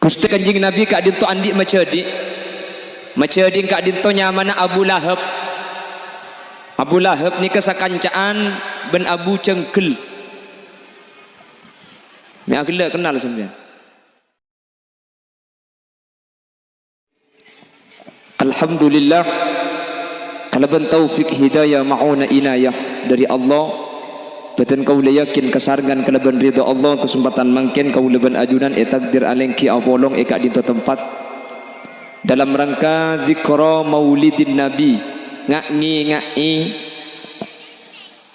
Gusti Kanjeng Nabi kak dinto andi macadi kak dinto nyamana Abu Lahab. Abu Lahab ni kesakancaan ben Abu Cengkel. Mi agak kenal sampean. Alhamdulillah kalau ben taufik hidayah mauna inayah dari Allah. Betul kau le yakin kesargan keleban ridha Allah kesempatan mangkin kau leban ajunan takdir alengki apolong kak dinto tempat dalam rangka zikra maulidin nabi ngai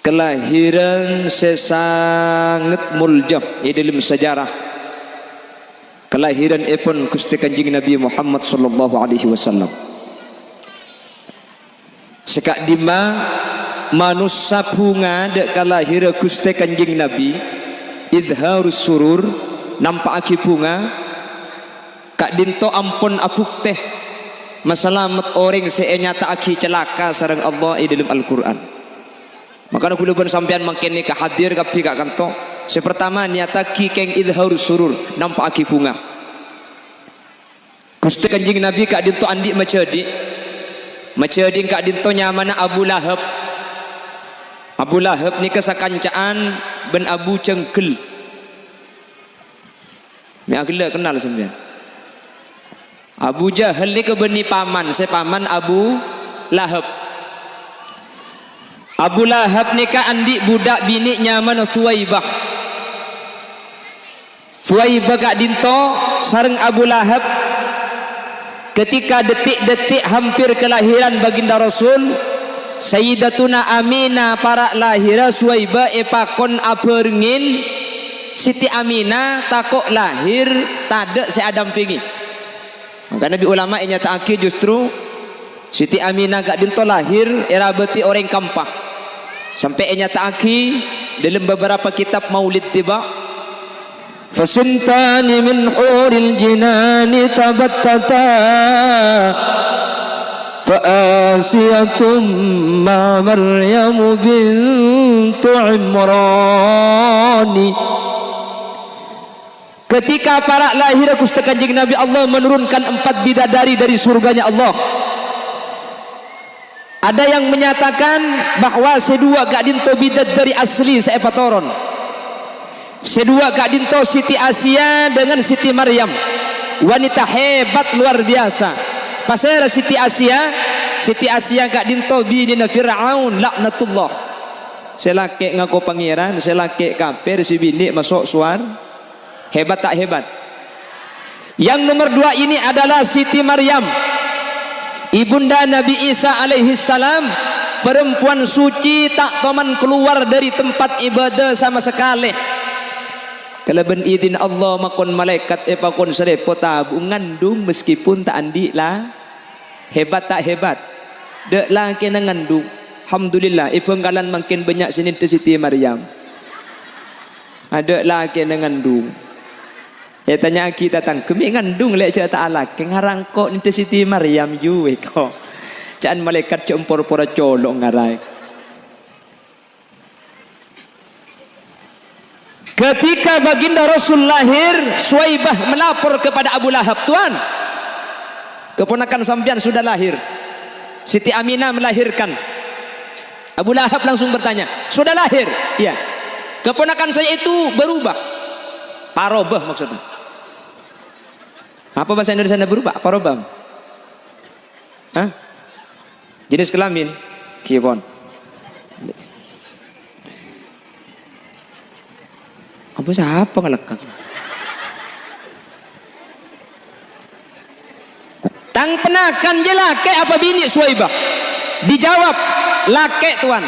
kelahiran sesangat muljah dalam sejarah kelahiran epon Gusti Kanjeng Nabi Muhammad sallallahu alaihi wasallam. Sekak dima manusia bunga dek kalahir Gusti Kanjeng Nabi idharus surur nampak aki bunga kak dinto ampun apuk teh masalamat orang senyata aki celaka sareng Allah dalam Al-Quran. Maka aku lupa sampean makin ni hadir kapi kak kanto sepertama nyata ki keng idharus surur nampak aki bunga Gusti Kanjeng Nabi kak dinto andi macadi kak dinto nyamana Abu Lahab. Abu Lahab ni kesakancaan ben Abu Cengkel. Mi agak kenal sampean. Abu Jahal ni kebeni paman, sepaman Abu Lahab. Abu Lahab ni ka andi budak bini nyaman Suwaibah. Suwaibah kak dinto sareng Abu Lahab ketika detik-detik hampir kelahiran baginda Rasul Sayyidatuna Aminah para lahira Suwaibah epakon aperngin Siti Aminah takok lahir tade seadam pingi. Maka Nabi ulama nyata aki justru Siti Aminah gak dinto lahir era beti orang kampah sampai nyata aki dalam beberapa kitab maulid tiba fasintani min huril jinani tabattata fa'asiyatum ma Maryam bintu Imrani. Ketika para lahir Gusti Kanjeng Nabi Allah menurunkan 4 bidadari dari surganya Allah. Ada yang menyatakan bahwa sedua gak dinto bidadari asli seepatoron. Sedua gak dinto Siti Asia dengan Siti Maryam. Wanita hebat luar biasa. Pasal Siti Asia gak dinto binina Fir'aun laknatullah. Selake ngaku pangeran, selake kafir si bini masuk suar. Hebat tak hebat? Yang nomor 2 ini adalah Siti Maryam, ibunda Nabi Isa alaihi salam, perempuan suci tak toman keluar dari tempat ibadah sama sekali. Kalau ben izin Allah makon malaikat epakon serepot tabu ngandung meskipun tak andi lah. Hebat tak hebat? Dek lah kena ngandung. Alhamdulillah ipenggalan makin banyak sini Siti Maryam. Ada lah kena ngandung. Ya tanya kita tang kemi ngandung lek cak taala kengarang kok ni Siti Maryam juwe kok. Caan malaikat cempor pora colok ngarai. Ketika baginda Rasul lahir, Suwaibah melapor kepada Abu Lahab, "Tuan, keponakan sampean sudah lahir." Siti Aminah melahirkan. Abu Lahab langsung bertanya, "Sudah lahir?" "Iya." "Keponakan saya itu berubah." Parobah maksudnya. Apa bahasa Indonesia berubah? Parobah. Hah? Jenis kelamin? Kipon. Apa siapa ngelekang? Tang penakan je lake apa bini Suwaibah? Dijawab, lake tuan.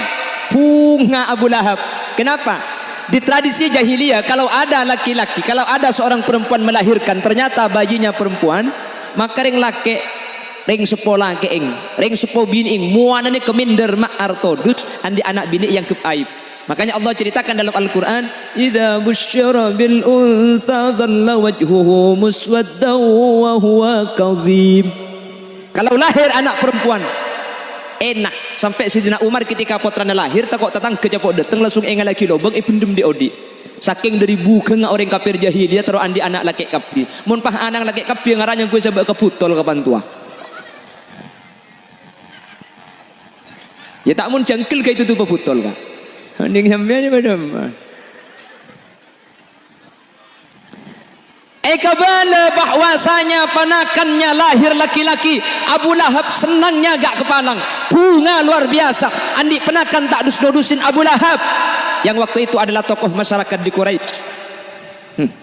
Punga Abu Lahab. Kenapa? Di tradisi jahiliyah kalau ada laki-laki, kalau ada seorang perempuan melahirkan ternyata bayinya perempuan, maka ring laki ring sepo laki ring sepo bini muana ni keminder mak artodus andi anak bini yang keaib. Makanya Allah ceritakan dalam Al-Quran, idza busyira bil untha dhalla wajhuhu muswaddan wa huwa kadhib. Kalau lahir anak perempuan enak sampai Sidina Umar ketika putranya lahir takut datang ke japok datang langsung engal lagi lobeng pendem di odi. Saking dari bukan orang kafir jahiliyah terus andi anak laki kafir. Mun pah anak laki kafir ngaranya gue sebab keputol kapan tua. Ya tak mun jangkel kayak itu tuh peputol kan. Mending sampean madam. Kabala bahwasanya panakannya lahir laki-laki. Abu Lahab senangnya gak kepalang. Bunga luar biasa. Andi penakan tak dus-dusin Abu Lahab. Yang waktu itu adalah tokoh masyarakat di Quraisy.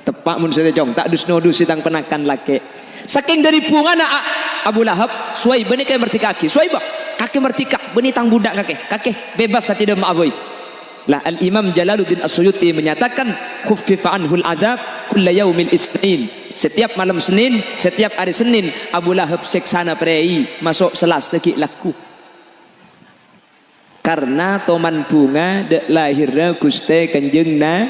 Tepak mun saya jong tak dus-dusin tang penakan laki. Saking dari bunga na Abu Lahab, Suwaib ni kayak mertika kaki. Suwaib kaki mertika, beni tang budak kaki bebas saya tidak maaboy. Lah Al-Imam Jalaluddin As-Suyuti menyatakan khuffifa anhul adab kulla yaumil isnin. Setiap malam Senin, setiap hari Senin Abu Lahab seksana prei masuk Selasa ki laku. Karena toman bunga de lahirna Gusti Kanjeng na.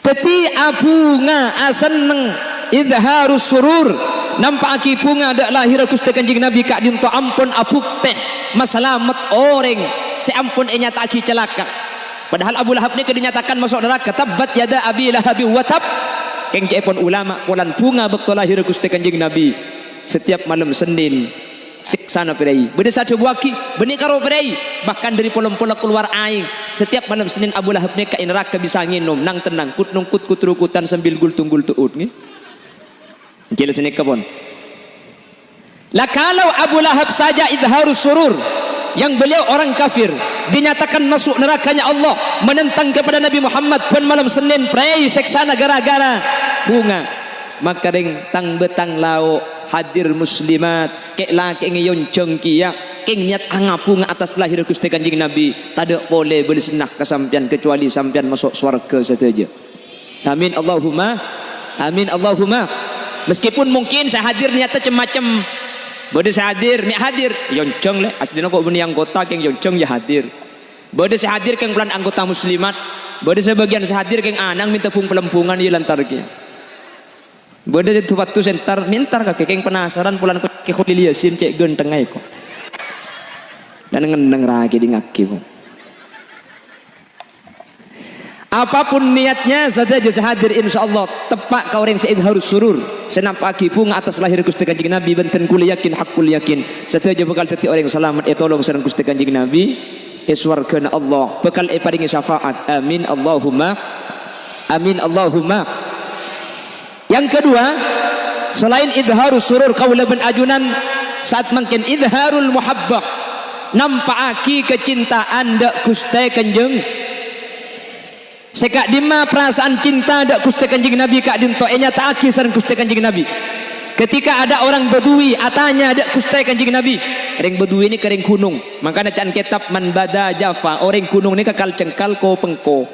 Teti abunga aseneng idharus surur. Nampak aki bunga de lahir Gusti Kanjeng Nabi kak dinto ampun apuk teh masalamat orang. Seampun nyata aki celaka. Padahal Abu Lahab ni dinyatakan masuk neraka. Tabbat yada abi lahabi wa tab. Keng cepon ulama polan bunga bekto lahir Gusti Kanjeng Nabi. Setiap malam Senin siksana perai. Bede satu buaki, beni karo perai. Bahkan dari pola-pola keluar aing. Setiap malam Senin Abu Lahab ni ka neraka bisa nginom nang tenang kut nungkut kutrukutan sambil gultung tuut ni. Jelas ni kapon. Lah kalau Abu Lahab saja idharus surur, yang beliau orang kafir dinyatakan masuk nerakanya Allah, menentang kepada Nabi Muhammad pun malam Senin prei seksana gara-gara bunga, maka ring tang betang lau hadir muslimat kek laki ngeyoncong kia keng niat angapung atas lahir Gusti Kanjeng Nabi tak boleh bersenah kesampian kecuali sampian masuk surga saja. Amin Allahumma amin Allahumma. Meskipun mungkin saya hadir niatnya macam bode saya hadir, mi hadir, yoncong le. Aslinya kok beni anggota keng yoncong ya hadir. Bode saya hadir keng pelan anggota muslimat. Bode sebagian saya hadir keng anang minta pung pelempungan iya lantar kia. Bode itu waktu sentar mintar kakek keng penasaran pulan ke Khuliliasin cek genteng aja kok. Dan ngendeng ragi di ngaki kok. Apapun niatnya saja hadir insyaallah tepak kau orang seid harus surur senampaki bunga atas lahir Gusti Kanjeng Nabi benten kul yakin hakul yakin saja bekal teti orang selamat tolong sareng Gusti Kanjeng Nabi swargana Allah bekal paringi syafaat amin Allahumma amin Allahumma. Yang kedua selain idharus surur kaula ben ajunan saat mungkin idharul muhabbah nampaki kecintaan dak Gusti Kanjeng. Sekak dima perasaan cinta dak Gusti Kanjeng Nabi kak dinto nyata aki sareng Gusti Kanjeng Nabi. Ketika ada orang Badui atanya dak Gusti Kanjeng Nabi. Ring Badui ini kering gunung. Makanya can kitab man bada Java orang gunung ni kekal cengkal ko pengko.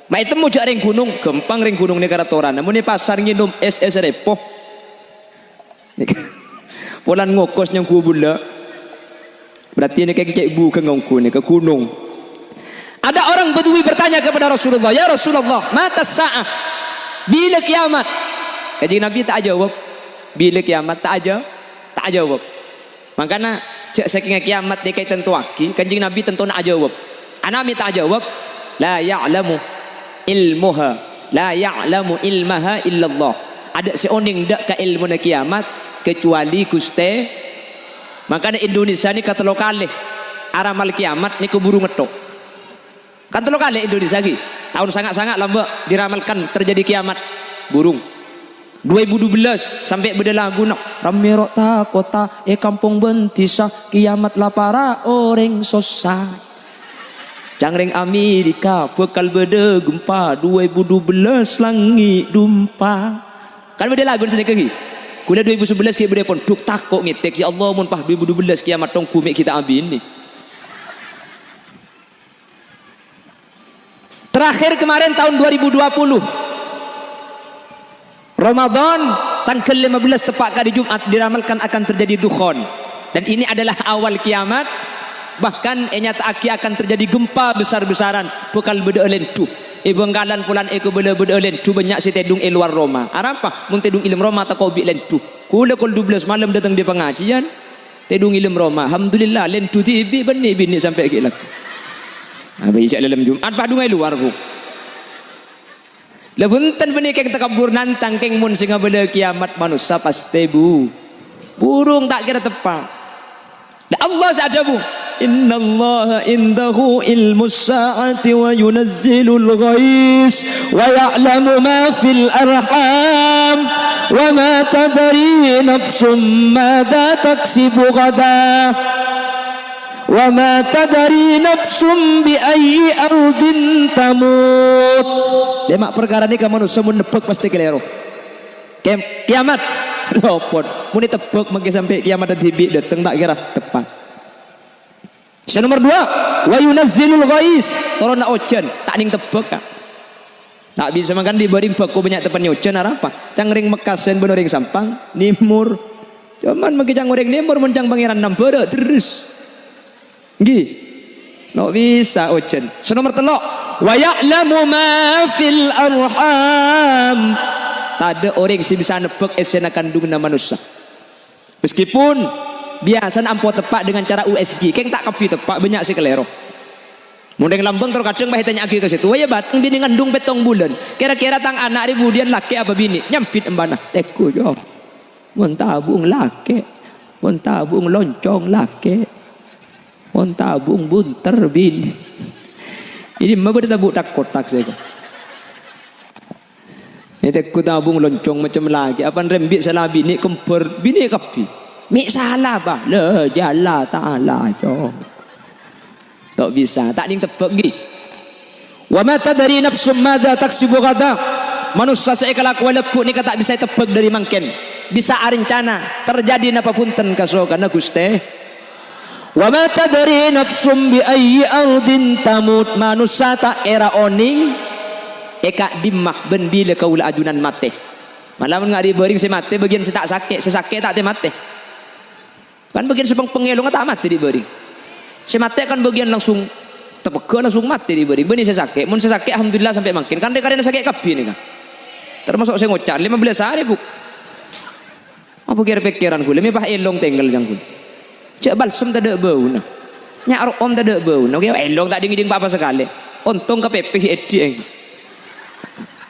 Ma itu mu ring gunung gempang ring gunung ni karatoran. Namun ni pasar nginum es repoh. Polan ngokos nyang kubula. Berarti ni kayak ibu ke ngongku ni ke gunung. Ada orang Badui bertanya kepada Rasulullah, ya Rasulullah, mata sa'ah, bila kiamat? Kanjeng Nabi tak jawab. Bila kiamat tak jawab. Makanya cek saking kiamat ni kaitan tuaki, Kanjeng Nabi tentu nak jawab. Anami tak jawab. La ya'lamu ilmuha, la ya'lamu ilmaha illallah. Ada seoning dak ka ilmu na kiamat kecuali Gusti. Makanya Indonesia ni kata lokale aramal kiamat ni keburu ngetok. Kan telo kali Indonesia lagi tahun sangat-sangat lama diramalkan terjadi kiamat burung 2012 sampai beda lagu nak ramerok ta kota kampung bentisa kiamat lah para orang sosai jangring Amerika bekal beda gempa 2012 langit dumpa kan beda lagu sedikit lagi kuliah 2011 kita beda pun duk takut ngetek ya Allah mun pah 2012 kiamat tong kumik kita abin ni. Terakhir kemarin tahun 2020 Ramadan tanggal 15 tepat kali Jumat diramalkan akan terjadi dukhon dan ini adalah awal kiamat bahkan nyata aki akan terjadi gempa besar-besaran bekal beda lentu benggalan pulan eko beda lentu banyak si tedung luar Roma arapa mun tedung ilmu Roma tak kau bi lentu kula kul 12 malam datang di pengajian tedung ilmu Roma alhamdulillah lentu tibi bani bini sampai ke lak. Abang isyak dalam Jumat padungai luar ku. Lebuntan benih keng takabur nantang keng mun singa bela kiamat manusia pasti burung tak kira tepat. Dan Allah sa'adabu Inna Allah indahu ilmu sa'ati wa yunazzilul ghais wa ya'lamu ma fil arham wa ma tadri nafsum madha taksibu ghadan wa ma tadri nafsum bi ayyi ardin tamut. Demak perkara ni ka manusia mun nepek pasti kelero. Kiamat lopot mun ditebek mangke sampai kiamat tibi datang tak kira tepat. Yang nomor 2, wa yunazzilul ghais, turun nak ocean, tak ning tebek kak. Tak bisa makan di baring baku banyak tepan ocean apa? Cangring mekasen benoring sampang, nimur. Cuman magi cangring nimur mencang pangeran nampere terus. Nggih. No bisa ocean. Nomor 3, wa ya'lamu ma fil arham. Tak ada orang yang bisa nebak esena kandungan manusia. Meskipun biasa ampo tepak dengan cara USG, keng tak kapi tepak banyak sih kelero. Mundeng lambang terkadang bah tanya lagi ke situ. Wah ya batang bini ngandung petong bulan. Kira-kira tang anak ribudian laki apa bini? Nyampit embana. Teku yo. Mun tabung laki, mun tabung loncong laki, mun tabung bunter bini. Ini mah bertabuk tak kotak saya. Ini teku tabung loncong macam lagi. Apa rembit salah bini kemper bini kapi. Mik salah bah le jalla ta'ala jo. Tak bisa, tak ning tebak gi. Wa ma tadri nafsum madza taksibu ghada. Manusia saya kelakuan lekuk ni tak bisa tebak dari mangken. Bisa rencana terjadi napa punten kasokana Gusti. Wa ma tadri nafsum bi ayyi ardin tamut. Manusia tak era oning eka dimah ben bila kaula ajunan mate. Malam ngari bering si mate bagian si tak sakit, sesakit tak te mate. Kan bagian sepeng pengelong tak mati di bering. Si mati kan bagian langsung tepega langsung mati di bering. Benih saya sakit, mun saya sakit alhamdulillah sampai makin. Kan dekaren sakit kapi ni kan. Termasuk saya ngocar 15 hari bu. Apa kira pikiran gue? Lebih pah elong tinggal jangkul. Cek balsem tak ada bau nah. Nyak om tak ada bau. Nah elong tak dingin apa sekali. Untung KPP edit.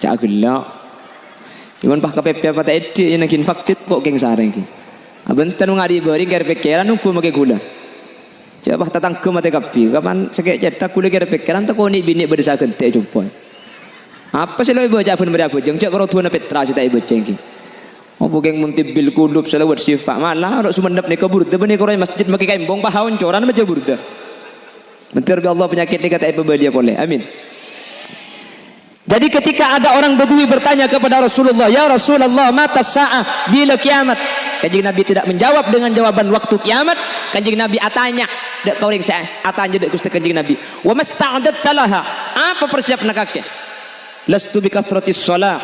Cak gelak. Cuman pah KPP apa tak edit yang nakin fakcit kok geng sareng ki. Abentan ngari bering kira pikiran umpu make gula. Coba tatang ke mate kapi. Kapan sakit cetak gula kira pikiran tak kau ni bini berdesa kente jumpa. Apa sih lo ibu aja pun berapa jeng cak kalau tuan Petra sih tak ibu cengki. Oh bukan muntibil kulub selawat sifat malah orang sumendap ni kabur. Tapi ni korang masjid makai kain bong pahawan coran macam burda. Bentar bi Allah penyakit ni kata ibu belia boleh. Amin. Jadi ketika ada orang Badui bertanya kepada Rasulullah, ya Rasulullah, mata sa'ah, bila kiamat? Kanjeng Nabi tidak menjawab dengan jawaban waktu kiamat. Kanjeng Nabi atanya, dak kau ring saya, atanya dak Gusti Kanjeng Nabi. Wa masta'adatta laha? Apa persiapan kakek? Lastu bi kathratis shalah,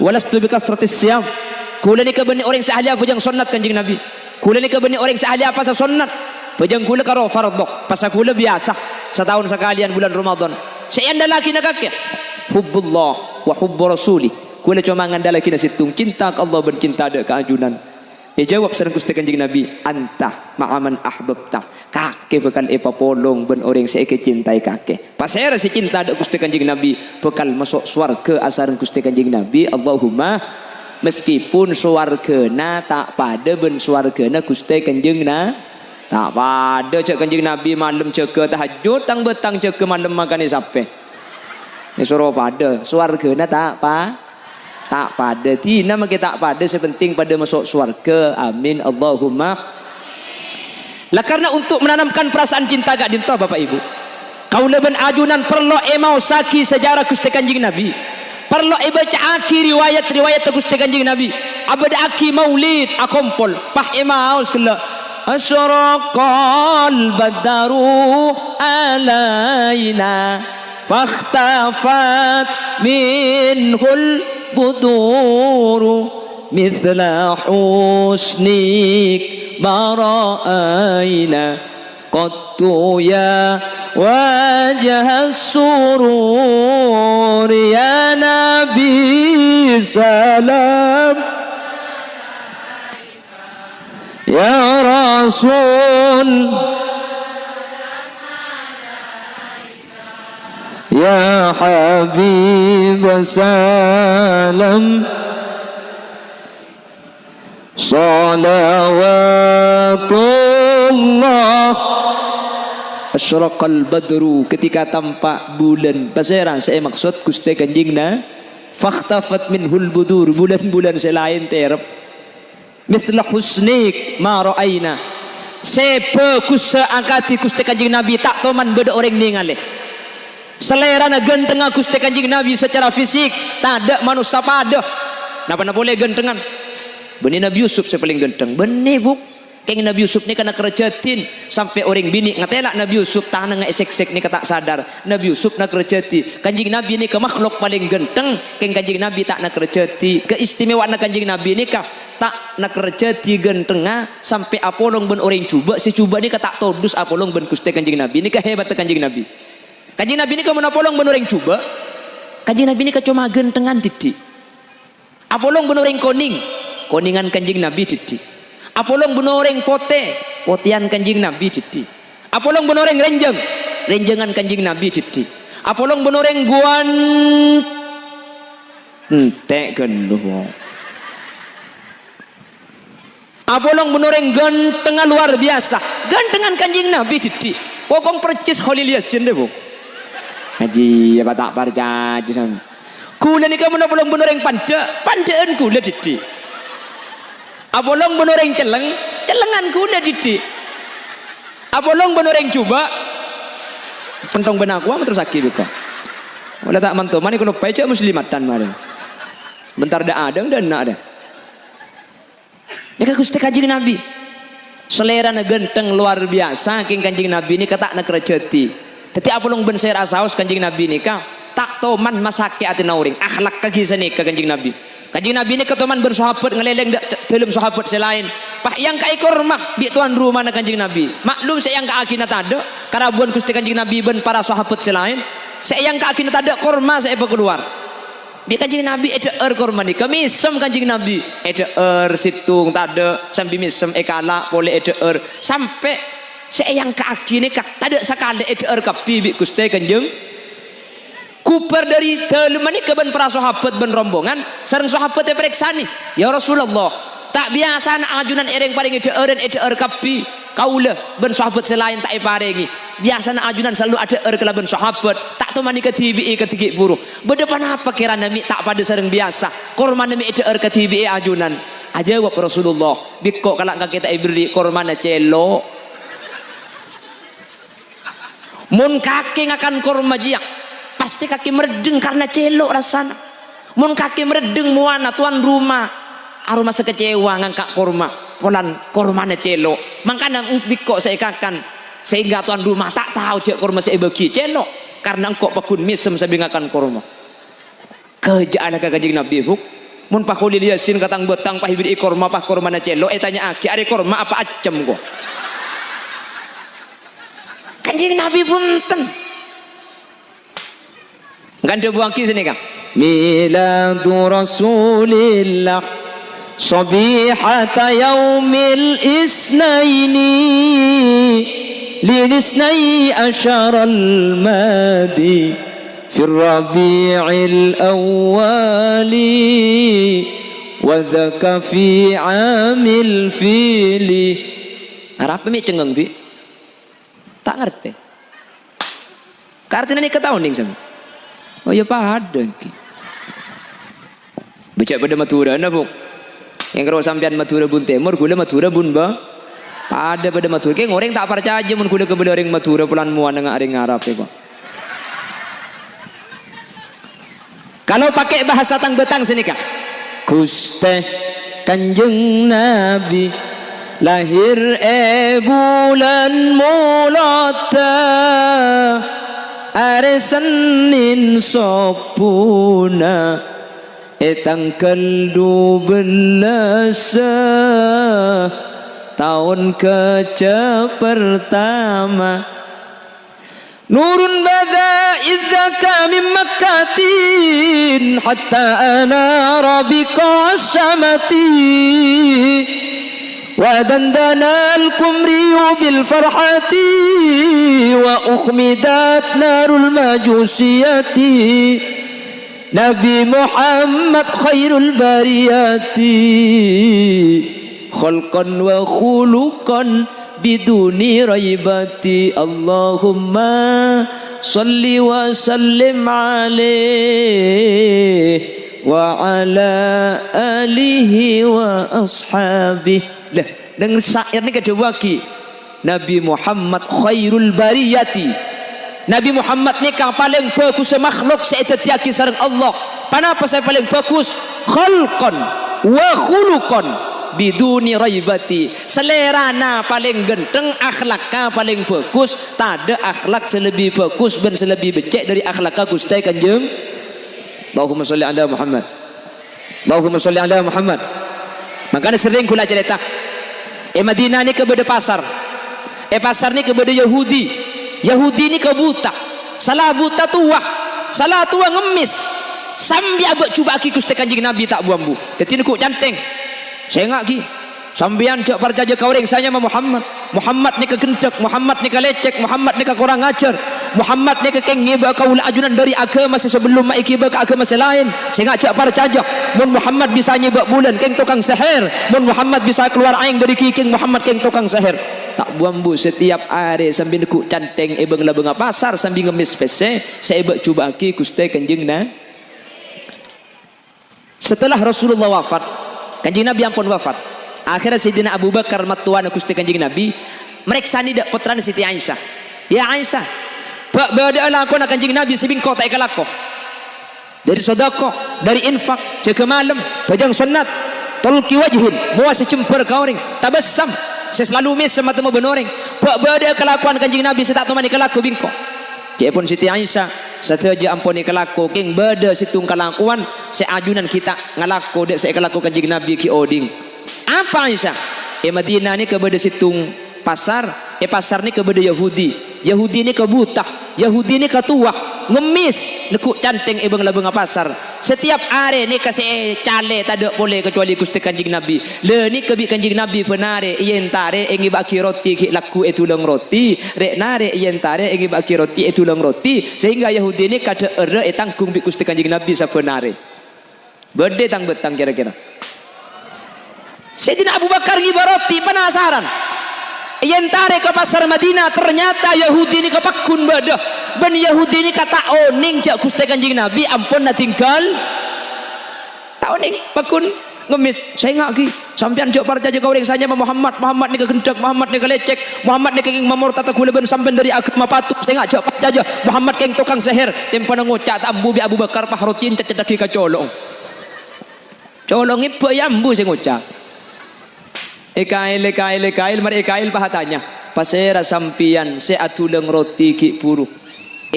wa lastu bi kathratis siyam. Kula ni kabani orang sahli apa jang sunnat Kanjeng Nabi. Kula ni kabani orang sahli apa sa sunnat. Pajang kula karo fardhu, pasal kula biasa setahun sekalian bulan Ramadan. Saya anda laki nak kakek. Hubbullah wa hubbu rasuli. Kula cuma ngandala kina situng cinta ke Allah dan cinta ada keajunan. Jawab sareng Gusti Kanjeng Nabi, anta ma'aman ahbabta. Kakek bekal epa polong ben orang seeke cintai kakek. Pasera si cinta ada Gusti Kanjeng Nabi bekal masuk swarga asaran Gusti Kanjeng Nabi. Allahumma meskipun swargana tak pada ben swargana Gusti Kanjeng na tak pada cak Kanjeng Nabi malam jaga tahajud tang betang jaga malam makan sape. Ni suruh pada swargana tak pada tina maka tak pada sepenting pada masuk surga. Amin Allahumma. Lah karena untuk menanamkan perasaan cinta gak dinta Bapak Ibu, kaula ben ajunan perlu emau saki sejarah Gusti Kanjeng Nabi, perlu baca aki riwayat Gusti Kanjeng Nabi, abada aki maulid akompol pah emau sekala asyraqal badaru alaina fakhtafat minhul buduru mithla husnik bara'aina qattu ya wajah surur ya Nabi salam ya Rasul Ya Habib salam salawatullah. Asyraqal badru, ketika tampak bulan. Pasera saya maksud Gusti Kanjeng na fakhtafat minhul budur, bulan-bulan selain terap. Mithla husnik ma ra'aina, sepe kusa angkati Gusti Kanjeng Nabi tak toman beda orang ningali. Selera na ganteng Gusti Kanjeng Nabi secara fisik tak ada manusia pada. Napa boleh gantengan? Benih Nabi Yusuf saya paling ganteng. Benih bu. Kayak Nabi Yusuf ni kena kerjatin sampai orang bini ngatelak Nabi Yusuf tangan ngesek-sek ni kata sadar Nabi Yusuf nak kerjati. Kanjeng Nabi ni ke makhluk paling ganteng. Kayak Kanjeng Nabi tak nak kerjati. Keistimewaan Kanjeng Nabi ni kah tak nak kerjati ganteng sampai apolong ben orang cuba si cuba ni kata todus apolong ben Gusti Kanjeng Nabi ni kehebat Kanjeng Nabi. Kanjeng Nabi ni ke menapolong ben orang cuba. Kanjeng Nabi ni ke cuma gantengan didik. Apolong ben orang koningan Kanjeng Nabi didik. Apolong benoreng pote, potian Kanjeng Nabi jadi. Apolong benoreng renjengan Kanjeng Nabi jadi. Apolong benoreng guan entek genduh. Apolong benoreng ganteng luar biasa, gantengan Kanjeng Nabi jadi. Pokong percis Khalil Yasin deh bu. Haji apa tak percaya sam. Kula ni kamu apolong benoreng pandaan kula jadi. Apolong benoreng celengan kuda didik. Apolong benoreng coba pentong benaku terus sakit buka. Wala tak mantu mani kalau baca muslimatan mari. Bentar dah ada dan nak ada. Nika Gusti Kanjeng Nabi. Selera na ganteng luar biasa king Kanjeng Nabi ni kata nak kerjati. Teti apolong ben saya asaus Kanjeng Nabi ni ka tak toman masake ati nauring akhlak kagisan ni ka Kanjeng Nabi. Kanjeng Nabi ni keteman bersahabat ngeleleng dalam sahabat selain. Pak yang ka ekor mah bi tuan rumah na Kanjeng Nabi. Maklum saya yang ka akina tado karabuan Gusti Kanjeng Nabi ben para sahabat selain. Saya yang ka akina tado korma saya keluar. Bi Kanjeng Nabi eder korma ni kamisem Kanjeng Nabi. Eder situng tado sambil misem ekala boleh eder sampai saya yang ka akine ka tado sakale eder kapi bi Gusti Kanjeng Kuper dari dalam ni ke ben para sahabat ben rombongan sareng sahabat periksa ni ya Rasulullah tak biasa nak ajunan ereng paring eder kapi kaula ben sahabat selain tak paringi biasa nak ajunan selalu ada kala ben sahabat tak tu mani ketibi ketigik buruh bedepan apa kira nami tak pada sareng biasa korman nami eder ketibi ajunan aja wa Rasulullah bikko kala kita ibri korman celo mun kaki akan korma jiak pasti kaki meredeng karena celok rasanya. Mun kaki meredeng muana tuan rumah aroma sekecewa ngangkak korma polan kormane celok makanya bikko saya kakan sehingga tuan rumah tak tahu cek korma saya bagi celok karena engkau pakun misem sabingakan korma kejaan ka Kanjeng Nabi huk mun pak Khalil Yasin katang betang pak hibir korma pak kormane celok tanya aki are korma apa acem kok Kanjeng Nabi punten ganda buang ki sini kang miladu rasulillah sabihata yaumil isnaini lilisnai asharal madi fi rabi'il awwali wa dhaka fi amil fili harap mi cengeng bi tak ngerti kartina ni ketahuan ning sama. Oh ya pada ki. Becak pada Matura na bu. Yang kalau sampean Matura bun Timur, gula Matura bun ba. Pada Matura. Kayak orang tak percaya mun gula ke orang Matura pulan muan dengan orang Arab ya, Pak. Kalau pakai bahasa tang betang sini Kak. Gusti Kanjeng Nabi lahir bulan mulata are Senin sopuna tanggal 12 tahun keca pertama nurun bada idza kami makatin hatta ana rabiqa syamati ودندن القمري بالفرحة وأخمدت نار المجوسية نبي محمد خير البريات خلقا وخلقا بدون ريبة اللهم صل وسلم عليه وعلى آله وأصحابه. Lah, dengan syair ni kata waki Nabi Muhammad khairul bariyati. Nabi Muhammad ni yang paling bagus makhluk saya tetiaki sareng Allah. Kenapa saya paling bagus? Khalqan wa khuluqan biduni raibati. Selerana paling genteng, akhlaknya paling bagus. Tak ada akhlak selebih bagus dan selebih becek dari akhlak Gusti Kanjeng. Allahumma sholli ala Muhammad. Allahumma sholli ala Muhammad. Makanya sering kula cerita. Madinah ni kepada pasar. Pasar ni kepada Yahudi. Yahudi ni ke buta. Salah buta tuah. Salah tua ngemis. Sambil abak cuba aki Gusti Kanjeng Nabi tak buambu. Jadi ni kuk canteng. Saya ngak ki. Sambian cak parjaja kau orang saya Muhammad. Muhammad ni ke gentek, Muhammad ni ke lecek, Muhammad ni ke kurang ajar. Muhammad ni ke kengi ba kau ajunan dari agama sebelum mai ki ba ke agama lain. Saya ngak cak parjaja. Mun Muhammad bisa nyebak bulan keng tukang sihir. Mun Muhammad bisa keluar aing dari kiking Muhammad keng tukang sihir. Tak buambu setiap hari sambil ku canteng ebeng la benga pasar sambil ngemis pese saya ebak cuba aki Gusti Kanjeng na. Setelah Rasulullah wafat, Kanjeng Nabi ampun wafat. Akhirnya Sayyidina Abu Bakar matuan Gusti Kanjeng Nabi meriksa ni dak putra Siti Aisyah. Ya Aisyah, bak bada lakon Kanjeng Nabi sebingko tak ikalako. Dari sedekah, dari infak, jaga malam, bajang sunat, tolki wajhin, muas cemper kauring, tabassam. Saya selalu mis sama temu benoring. Bak bada kelakuan Kanjeng Nabi saya tak tahu mani kelaku bingko. Cik pun Siti Aisyah sateja ampun kelaku king bada situng kelakuan saya ajunan kita ngalaku dek saya kelaku Kanjeng Nabi ki oding. Apa Aisyah? Madinah ni kepada situng pasar, pasar ni kepada Yahudi. Yahudi ni ke buta, Yahudi ni ke tuah, ngemis, nekuk canteng ebeng labeng pasar. Setiap hari ni kasih cale tak ada boleh kecuali Gusti Kanjeng Nabi. Le ni kebi Kanjeng Nabi penare yen tare engi baki roti ki laku etulung roti, rek nare yen tare engi baki roti etulung roti sehingga Yahudi ni kada ere tanggung bi Gusti Kanjeng Nabi sapenare. Bede tang betang kira-kira. Sayyidina Abu Bakar ngibaroti penasaran. Yen tarik ke pasar Madinah ternyata Yahudi ni kepakun badah. Ben Yahudi ni kata oning jak Gusti Kanjeng Nabi ampun na tinggal. Tak oning pakun ngemis. Saya ngak ki sampean jak parjaja kau orang saja Muhammad ni ke gendak, Muhammad ni ke lecek, Muhammad ni ke king mamur tata kula ben sampean dari agama patuh. Saya ngak jak parjaja Muhammad keng tukang sihir. Tempo ngocak tak ambu bi Abu Bakar pahrotin cecedaki ka colong. Colong ibu yambu saya ngocak. Ekail mari ekail pahatanya pasera sampian se atuleng roti ki puru.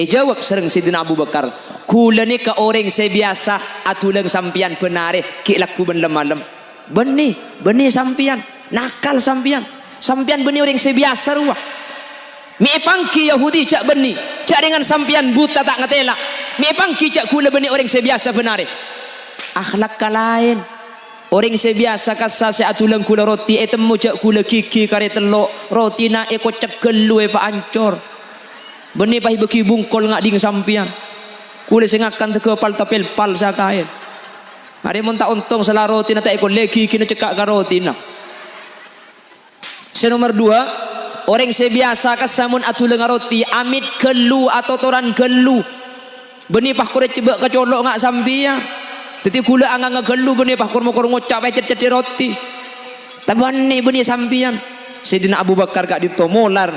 Jawab sering Sidina Abu Bakar kula ni ka orang se biasa atuleng sampian penare ki laku ben lemalam. Beni sampian nakal sampian beni orang se biasa ruah. Mi pangki Yahudi cak beni cak dengan sampian buta tak ngatela. Mi pangki cak kula beni orang se biasa penare. Akhlak kalain. Orang sebiasa kasa se atulang kula roti temu jak kula kiki kare telok roti na kocak gelu pa ancor beni pahi beki bungkol ngak ding sampian kula sing akan teke pal tapel pal sakaen are mun tak untung salah roti na tak ikon legi kina cekak ka roti na. Nomor 2 orang sebiasa kasa mun atulang roti amit gelu atau toran gelu beni pah kore cebak ka colok ngak sampian. Jadi kula anganga gelu beni pak kurmo ngocap ecet roti. Tabani beni sampian. Sayyidina Abu Bakar gak ditomolar.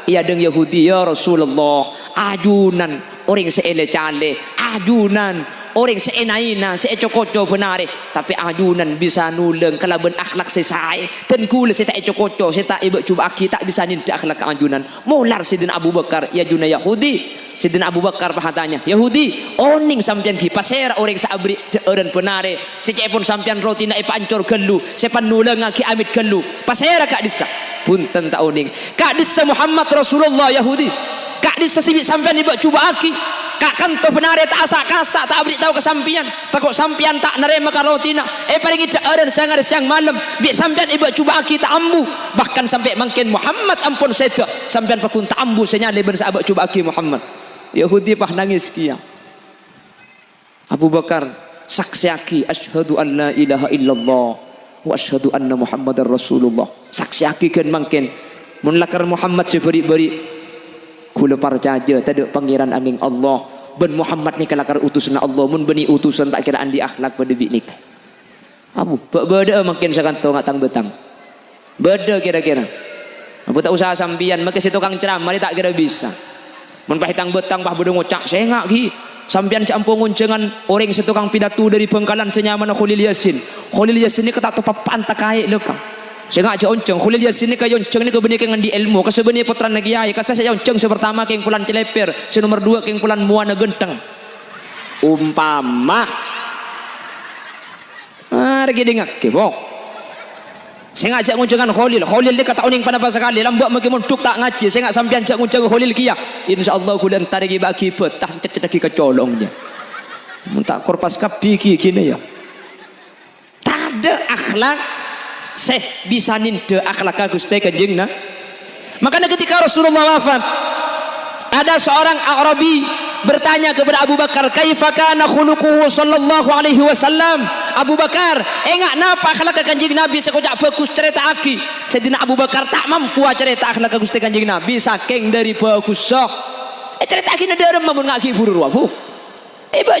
Ia deng Yahudi ya Rasulullah. Ajunan orang seele cale. Ajunan orang seenaina seecokoco benare. Tapi ajunan bisa nuleng kalaban akhlak sesai. Dan kula saya tak ecokoco saya tak ibu cuba aki tak bisa ninda akhlak ajunan. Molar Sayyidina Abu Bakar ya juna Yahudi. Sayyidina Abu Bakar pahatanya Yahudi oning sampian ki pasera orang saabri deureun penare secepon sampian roti na pancor gelu sepan nuleng ki amit gelu pasera kak disa punten ta oning kak disa Muhammad Rasulullah Yahudi kak disa sibik sampian ibak cuba aki kak kanto benare tak asak kasak tak beritahu ke sampian takut sampian tak nerima karotina paling ida ada sangar siang malam bi sampian ibu cuba aki tak ambu bahkan sampai mungkin Muhammad ampun saya sampian pakun tak ambu senyali ben sahabat cuba aki Muhammad Yahudi pah nangis kia Abu Bakar saksi aki asyhadu an la ilaha illallah wa asyhadu anna Muhammadar Rasulullah saksi aki kan mungkin mun lakar Muhammad seberi-beri kula percaya tadi pangeran angin Allah ben Muhammad ni kalakar utusan Allah mun beni utusan tak kiraan di akhlak pada bik nikah abu beda makin sakanto ngatang betang beda kira-kira abu tak usaha sampian maka si tukang ceramah tak kira bisa mun pahitang betang pah bodo ngocak sengak gi sampian campur nguncengan orang si tukang pidato dari Bengkalan senyaman Khalil Yasin ni kata tu papan tak kaya lekang saya ngajak onceng Khalil Yasin ni kaya onceng ni kebenakan di ilmu kasebeni putran lagi ayah kasih saya onceng sepertama keng pulan celeper nomor 2 keng pulan muana genteng umpama lagi dengar kebok saya ngajak nguncengan Khalil dia kata oning pada sekali lambak makin munduk tak ngaji saya ngak sampian cak ngunceng Khalil kia insyaallah kulan tarik bagi petah cecek kecolong dia tak korpas kapi kini ya tak ada akhlak bisa ninde akhlak Gusti Kanjeng na makanya ketika Rasulullah wafat ada seorang Arabi bertanya kepada Abu Bakar kaifa kana khuluquhu sallallahu alaihi wasallam Abu Bakar engak napa akhlak Kanjeng Nabi sekojak bagus cerita aki Sayyidina Abu Bakar tak mampu cerita akhlak Gusti Kanjeng Nabi saking dari bagus sok cerita aki nederem mun ngaki buru wabu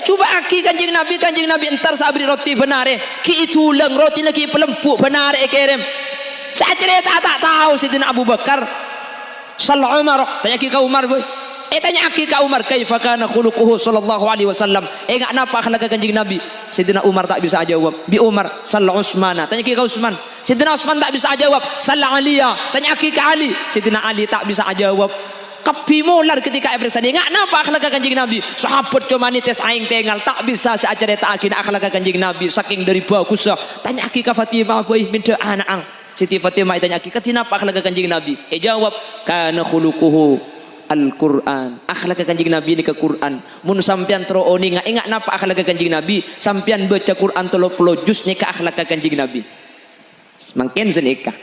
coba aki Kanjeng Nabi entar sabri roti benare ki itulang roti lagi pelempuk benare kerem saya cerita tak tahu Sayyidina Abu Bakar sallallahu Umar tanya ki ka Umar boy tanya aki ka Umar kaifa kana khuluquhu sallallahu alaihi wasallam enggak napa akhlak Kanjeng Nabi Sayyidina Umar tak bisa jawab bi Umar sallallahu Utsman tanya ki ka Utsman Sayyidina Utsman tak bisa jawab sallallahu Aliya tanya ki ka Ali Sayyidina Ali tak bisa jawab kapi molar ketika bersani enggak napa akhlak Kanjeng Nabi sahabat cuma ni tes aing tengal tak bisa seacara tak akin akhlak Kanjeng Nabi saking dari bagus tanya aki ka Fatimah boy minta anak Siti Fatimah tanya aki kenapa akhlak Kanjeng Nabi jawab kana khuluquhu Al-Quran akhlak Kanjeng Nabi ni ke Quran mun sampean trooni enggak napa akhlak Kanjeng Nabi sampean baca Quran 30 juz ni ke akhlak Kanjeng Nabi mungkin senikah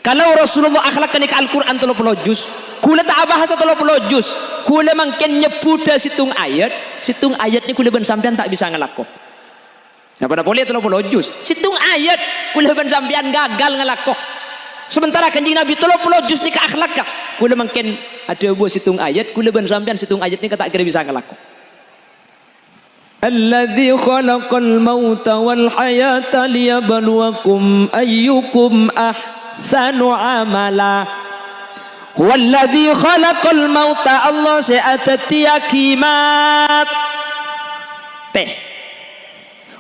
kalau Rasulullah akhlak ni ke Al-Quran 30 juz kula tak bahasa 30 juz kula mungkin nyebuda situng ayat ni kula ben sampean tak bisa ngelako nah pada boleh 30 juz situng ayat kula ben sampean gagal ngelako sementara Kanjeng Nabi 30 juz ni ke akhlak kula mungkin ada buah situng ayat kula ben sampean situng ayat ni tak kira bisa ngelako alladzi khalaqal mauta wal hayata liyabluwakum ayyukum ahsanu amala walladzi khalaqal mauta Allah se'atati akimat teh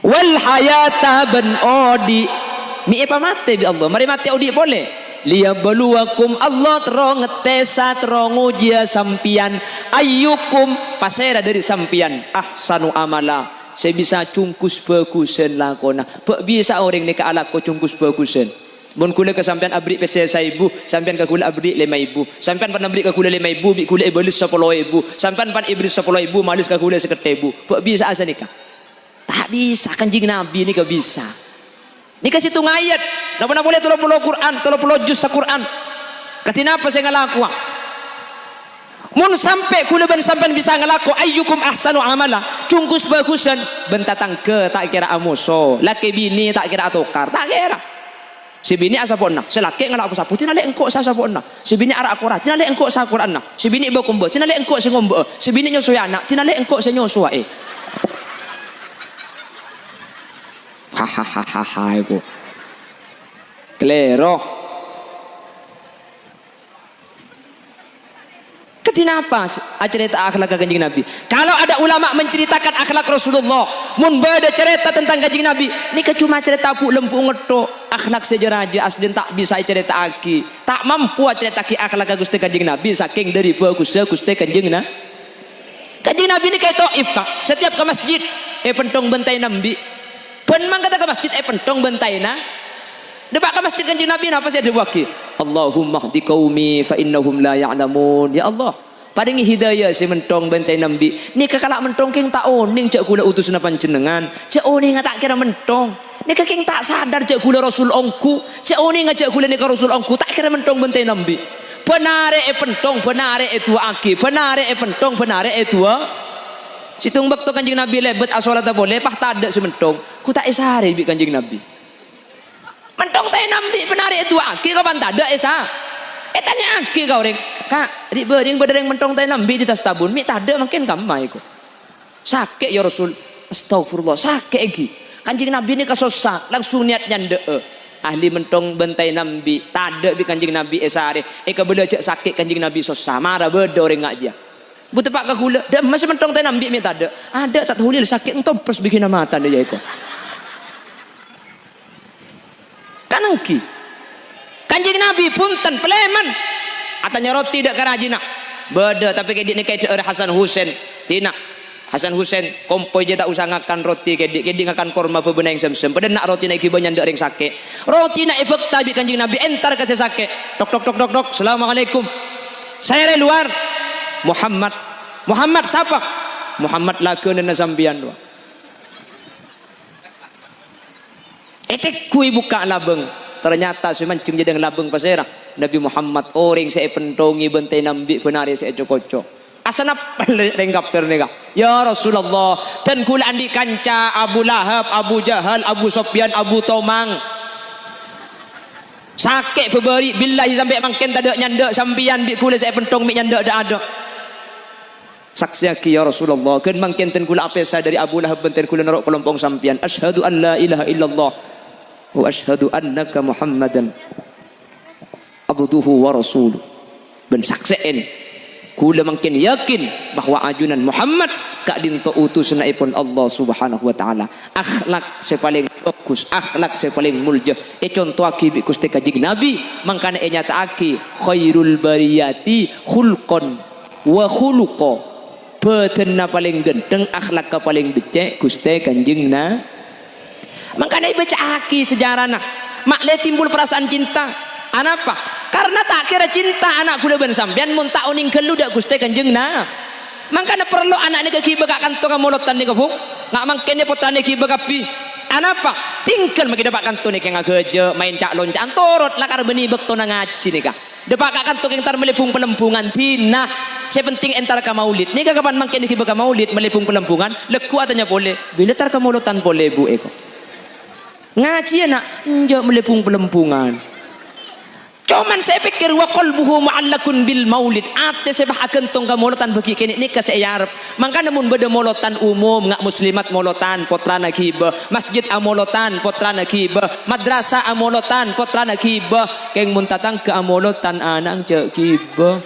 wal hayata ben odi mi apa mate bi Allah mari mate odi boleh liyabluwakum Allah terong ngetesa terong ujian sampian ayyukum pasera dari sampian ahsanu amala saya bisa cungkus bagusen lakona bisa orang ni ke alako cungkus bagusen mun kula ke sampean abri pese 1000 sampean ke kula abri 5000 sampean pan abri ke kula 5000 bi kula iblis 10000 sampean pan iblis 10000 malis ke kula 1000 bisa asa nikah tak bisa Kanjeng Nabi ni ke bisa ni ke situ ayat nak pernah boleh 30 Quran 30 juz Quran katina apa saya ngalaku mun sampai kula ben sampean bisa ngalaku ayyukum ahsanu amala cungkus bagusan bentatang ke tak kira amuso laki bini tak kira atokar tak kira si bini asa ponna selaki ngalak sapu tina le engko sa saponna si bini arak Quran tina le engko sa Quran si bini ba kumbo tina le engko se ngombe si bini nyosoi anak tina le engko se nyosoi hahaha iku klero kenapa cerita akhlak Kanjeng Nabi kalau ada ulama menceritakan akhlak Rasulullah mun beda cerita tentang Kanjeng Nabi ini cuma cerita pu lempu ngetok akhlak sejarah aja asli tak bisa cerita aki tak mampu cerita ki akhlak Gusti Kanjeng Nabi saking dari bagus Gusti Kanjeng Nabi ini kayak Taif Pak setiap ke masjid pentong bentai nambi pen mang kata ke masjid pentong bentai na debat ke masjid Kanjeng Nabi apa sih ada waki Allahumma hdi qaumi fa innahum la ya'lamun ya Allah Padangi hidayah si mentong bentai nambi. Ni kakak mentong keng tak oning cak kula utus na panjenengan. Cak oning tak kira mentong. Ni keng tak sadar cak kula rasul ongku. Cak oning cak kula ni ka rasul ongku tak kira mentong bentai nambi. Penare pentong, penare tua aki, penare pentong, penare tua. Situng bakto kanjing Nabi lebet asolat tak boleh, pah tak ada si mentong. Ku tak esare bi kanjing Nabi. Mentong tay nambi penare tua aki kapan tak ada esa. Tanya aki kau reng. Kak, di bering berdering mentong tay nambi di tas tabun, mi tak ada makin kamai ko. Sakit ya Rasul. Astagfirullah, sakit lagi. Kanjing Nabi ni kasosa, langsung niat nyande. Ahli mentong bentai nambi, tak ada bi kanjing Nabi esare. Eka bela cek sakit kanjing Nabi sosa, marah beda orang ngajia. Bu tepak ka kula, dah masih mentong tay nambi mi tak ada. Ada tak tahu ni sakit entong pers bikin mata dia eko. Kanangki. Kanjing Nabi punten peleman. Atanya roti tidak kerajina. Beda tapi kedik ni kayak Hasan Husain. Tina. Hasan Husain kompoi je tak usah ngakan roti kedik ngakan korma pebenang sem-sem. Pada nak roti naik kibanyan dak ring sakit. Roti nak efek tabi kanjing Nabi entar kasih sakit. Tok tok tok tok tok. Assalamualaikum. Saya dari luar. Muhammad. Muhammad siapa? Muhammad lakeun na sambian dua. Etek kui buka labeng. Ternyata si mancing jadi labeng pasirah. Nabi Muhammad orang saya pentongi bentai nambi penari saya cocok. Asana renggap ternega. Ya Rasulullah, tan kula andi kanca Abu Lahab, Abu Jahal, Abu Sofyan, Abu Tomang. Sakit peberi billahi sampai mangken tak ada nyanda sambian bi kula saya pentong mi nyanda ada. Saksi aki ya Rasulullah, kan mangken tan kula apa saya dari Abu Lahab bentai kula narok kelompong sampian. Asyhadu an la ilaha illallah wa asyhadu annaka Muhammadan abduhu wa rasuluh. Ben sakseen kula makin yakin bahwa ajunan Muhammad kak dinto utusan ipun Allah Subhanahu wa taala. Akhlak sepaling bagus, akhlak sepaling mulja. Contoh aki bi Gusti Kanjeng Nabi mangkana nyata aki khairul bariyati khulqan wa khuluqa. Petenna paling genteng akhlak ka paling becek Gusti Kanjeng na. Mangkana baca aki sejarahna mak le timbul perasaan cinta. Anapa? Karena tak kira cinta anak kula ben sampean mun tak uning kelu dak Gusti Kanjeng na. Mangkana perlu anak ni ki bakak kantong molotan ni kabuk. Ngak mangkene potane ki bakapi. Anapa? Tingkel magi dapat kantong ni keng ageje main cak loncat antorot lakar beni bekto na ngaji ni ka. Dapat kantong entar melepung pelempungan tinah. Saya penting entar ka maulid. Ni kapan mangkene ki bakak maulid melepung pelempungan leku atanya boleh. Bila tar ka molotan boleh bu eko. Ngaji anak njak melepung pelempungan. Cuman saya pikir wa qalbuhu mu'allakun bil maulid. Ate sebah akan tong molotan bagi kini ni ka saya arep. Mangka namun beda molotan umum ngak muslimat molotan potrana kibah, masjid amolotan potrana kibah, madrasah amolotan potrana kibah, keng mun tatang ke amolotan anang cek kibah.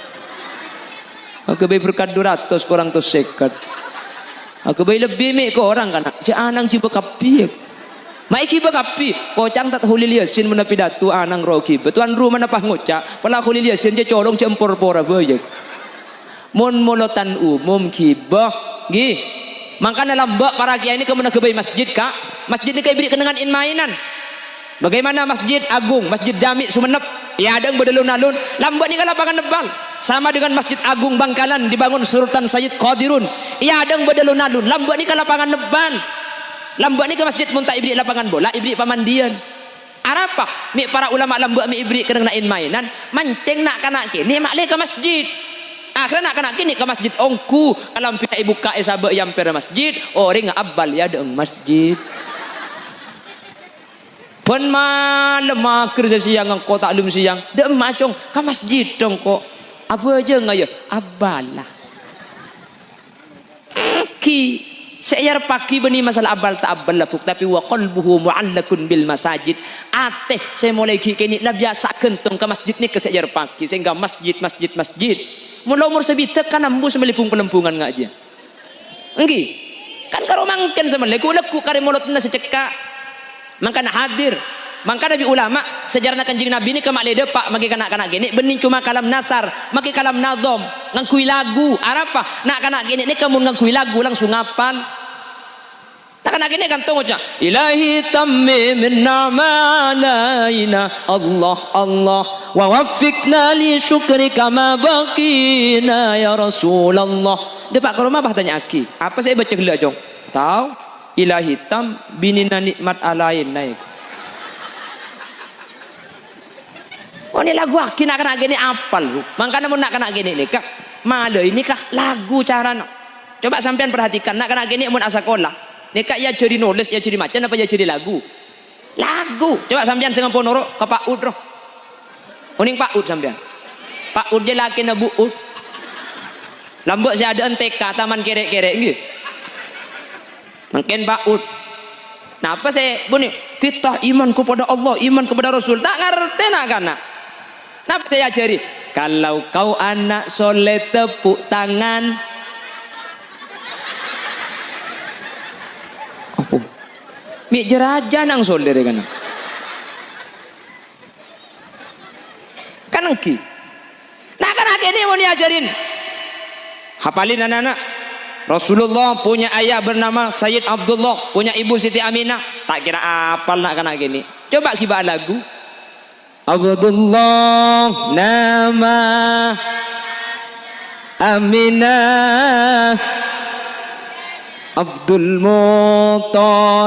Aku bay berkat 200 kurang tu sekat. Aku bay lebih mi ko orang kana. Cek anang ciba kapi. Maiki bakapi, kocang tak hulil yasin menapi datu anang roki. Betuan rumah napa ngocak, pala hulil yasin je colong cempor pora bejek. Mon molotan umum kibah, gi. Mangkana lambak para kiai ini kemana kebai masjid kak? Masjid ini kayak beri kenangan in mainan. Bagaimana masjid agung, masjid Jami Sumenep? Ya ada yang berdalun-alun. Lambak ini kan lapangan nebal. Sama dengan masjid agung Bangkalan dibangun Sultan Sayyid Qadirun. Ya ada yang berdalun-alun. Lambak ini kan lapangan nebal. Lambak ni ke masjid mun tak ibrik lapangan bola, ibrik pamandian. Arapa? Mi para ulama lambak mi ibrik kena nain mainan, mancing nak kanak kini mak le ke masjid. Akhirnya nak kanak kini ke masjid ongku, kalau pihak ibu ka sabak yang per masjid, orang abal ya de masjid. Pun malam kerja siang engkau tak lum siang, de macong ke masjid dong kok. Apa aja ngaya? Abal lah. Ki saya pagi beni masalah abal tak abal lah tapi wa qalbuhu mu'allakun bil masajid. Ateh saya mulai kini lah biasa kentong ke masjid ni ke saya pagi sehingga masjid. Mula umur sebita kan ambus melipung pelempungan ngaji. Enggi. Kan karo mangken semeleku leku kare molot na seceka. Mangkana hadir. Mangkana bi ulama sejarah Kanjeng Nabi ni ke mak lede pak magi kanak-kanak gini bening cuma kalam natar, magi kalam nazom, ngangkui lagu. Arapa? Nak kanak gini ni kamu ngangkui lagu langsung ngapal. Tak kena gini kan tunggu aja. Ilahi tammi min na'ma alaina Allah Allah wa waffiqna li syukrika ma baqina ya Rasulullah. Dia pak ke rumah bah tanya aki. Apa saya baca gelak jong? Tahu? Ilahi tam binina nikmat alain naik. Oh ini lagu aki nak kena gini apal lu. Makanya mau nak kena gini nih kak. Malah ini kak lagu cara nak. Coba sampean perhatikan nak kena gini mun asakolah. Nih kak ya jadi nulis ya jadi macan apa ya jadi lagu. Lagu. Coba sampean sengang ponoro ke Pak Ud roh. Uning Pak Ud sampean. Pak Ud je laki na Bu Ud. Lambok saya ada NTK taman kerek-kerek gitu. Mungkin Pak Ud. Nah apa saya bunyi kita iman kepada Allah, iman kepada Rasul. Tak ngerti nak kana. Nah saya ajari. Kalau kau anak soleh tepuk tangan. Apa? Mik jeraja nang soleh kan. Kan engki. Nah kan ini mau diajarin. Hafalin anak-anak. Rasulullah punya ayah bernama Sayyid Abdullah, punya ibu Siti Aminah. Tak kira apal nak kena gini. Coba kibah lagu. Abdullah nama Aminah Abdul Muttalib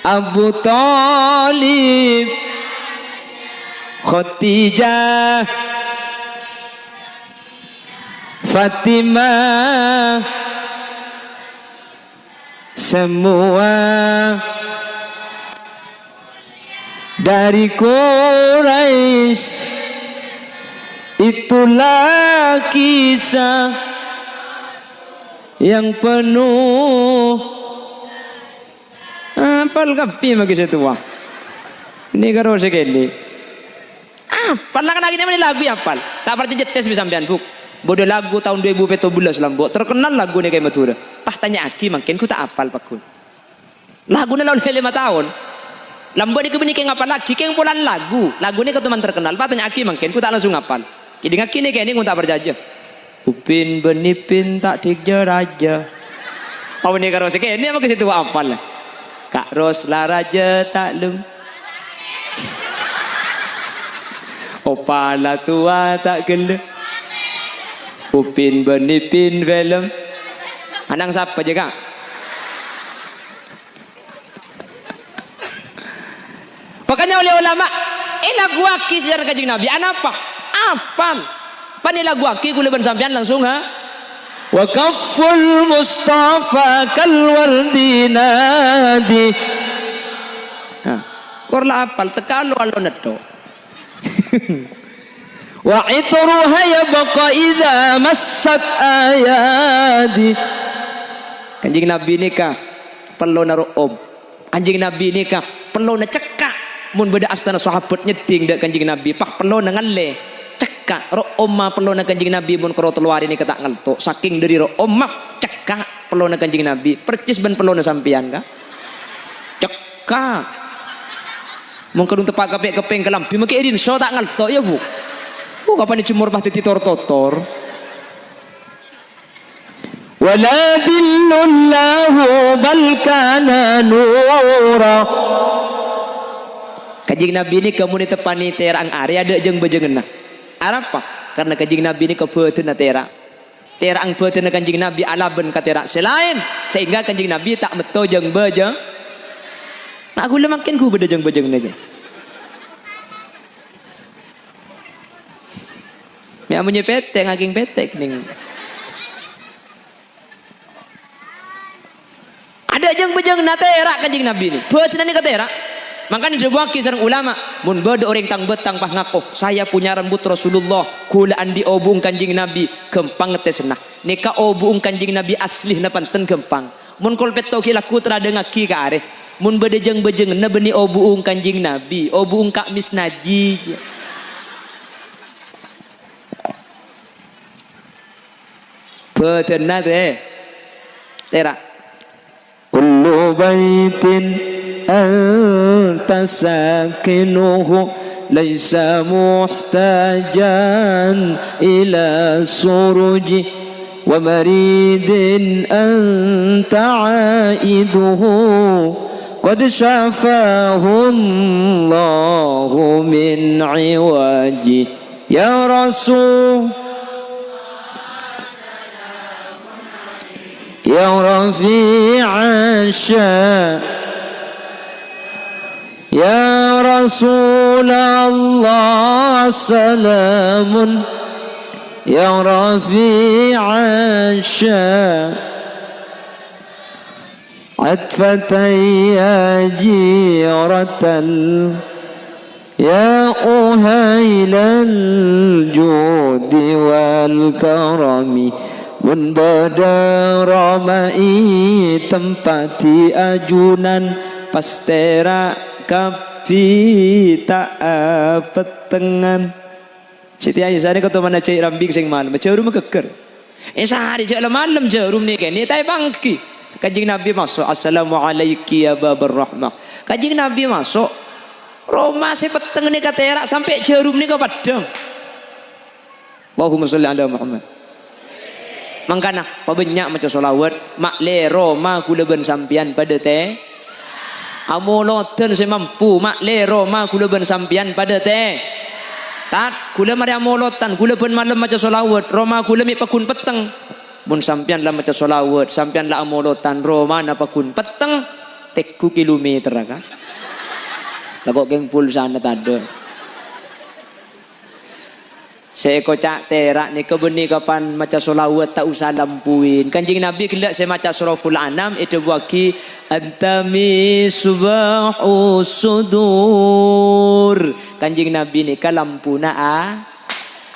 Abu Talib Khadijah Fatimah semua dari Quraisy. Itulah kisah yang penuh apal kapi magi setua ini karo sekali apal lah kan lagi lagu apal tak berarti jetes bisa sampean buk. Bodoh lagu tahun 2017 lambok terkenal lagu ni kayak matura. Pah tanya aki makin ku tak apal pakun. Lagu ni lawan 5 tahun. Lambok ni kebeni kayak ngapal lagi kayak polan lagu. Lagu ni teman terkenal. Pah tanya aki makin ku tak langsung ngapal. Jadi ngaki ni kayak ni ku tak berjajah. Upin benipin tak dijer aja. Apa ni karo sik ni apa ke situ apal lah. Kak Ros la raja tak lum. Opala tua tak gele. Upin benipin film. Anang siapa je kak? Makanya oleh ulama, lagu aki sejarah Kanjeng Nabi. Apa? Apal. Pani lagu aki kula ben sampean langsung ha. Wa kafful Mustafa kal wardi nadi. Ha. Korla apal tekalo alon neto. Wa itruha yabqa idza massat ayadi. Kanjeng Nabi nikah perlu naruh om. Kanjeng Nabi nikah perlu na cekak. Mun beda astana sahabat nyeding dak Kanjeng Nabi pah perlu na ngalle cekak. Ro omma perlu na Kanjeng Nabi mun karo teluari ni ketak ngelto. Saking dari ro omma cekak perlu na Kanjeng Nabi. Percis ben perlu na sampean ka. Cekak. Mun kadung tepak kepeng kelampi make irin so tak ngelto ya Bu. Kapan dicemur bah titor totor. Wala dillullahu bal kana nura. Kanjeng Nabi ini kamu ni tepani terang area ada jeung bejengeuna. Apa? Karena Kanjeng Nabi ini kebeuteuna tera. Terang beuteuna Kanjeng Nabi alaben ka tera selain sehingga Kanjeng Nabi tak meto jeung bejeng. Aku lemakin ku beda jeung bejengeuna aja. Ya punya petek, ngaking petek ning. Ada jeng bejeng natera Kanjeng Nabi ni. Beuteuna ni katera. Makanya dibuaki sareng ulama, mun beudeuk orang tang betang pah ngakoh, saya punya rambut Rasulullah, kula andi obung Kanjeng Nabi, gempang ngetesna. Nika obung Kanjeng Nabi asli na panten gempang. Mun kolpet tau kilaku terada ngaki ka areh. Mun beudeuk jeng bejeng na beuni obung Kanjeng Nabi, obung ka misnaji. Betul teh tera kullu baitin anta sakinuhu laisa muhtajan ila suruji ومريد أنت عائده قد شفاه الله من عواجه يا رسول يا رفيع الشان يا رسول الله سلام يا رفيع الشان عطفة يا جيرة يا أهيل الجود والكرم من badar ramai tempati ajunan pastera kapi tak petengan Siti Aisyah ni kata mana cai rambing sing malam jarum keker sehari jek malam jarum ni kan ni tai bangki Kanjeng Nabi masuk assalamualaikum ya babar rahmah Kanjeng Nabi masuk Roma si peteng ni katera sampai jarum ni ke padang Allahumma sholli ala Muhammad mangkana pabanyak macam solawat mak le Roma kula ben sampian pada teh amoloten saya mampu mak le Roma kula ben sampian pada teh tat kula mari amolotan kula ben malam macam solawat Roma kula mi pakun peteng mun sampian lah macam solawat sampian lah amolotan Roma na pakun peteng teku kilometer kan lagok geng pulsa na tado saya kocak terak ni kebeni kapan macam solawat tak usah lampuin Kanjeng Nabi kelak saya macam suraful anam itu waki antami subahu sudur Kanjeng Nabi ni ka lampu na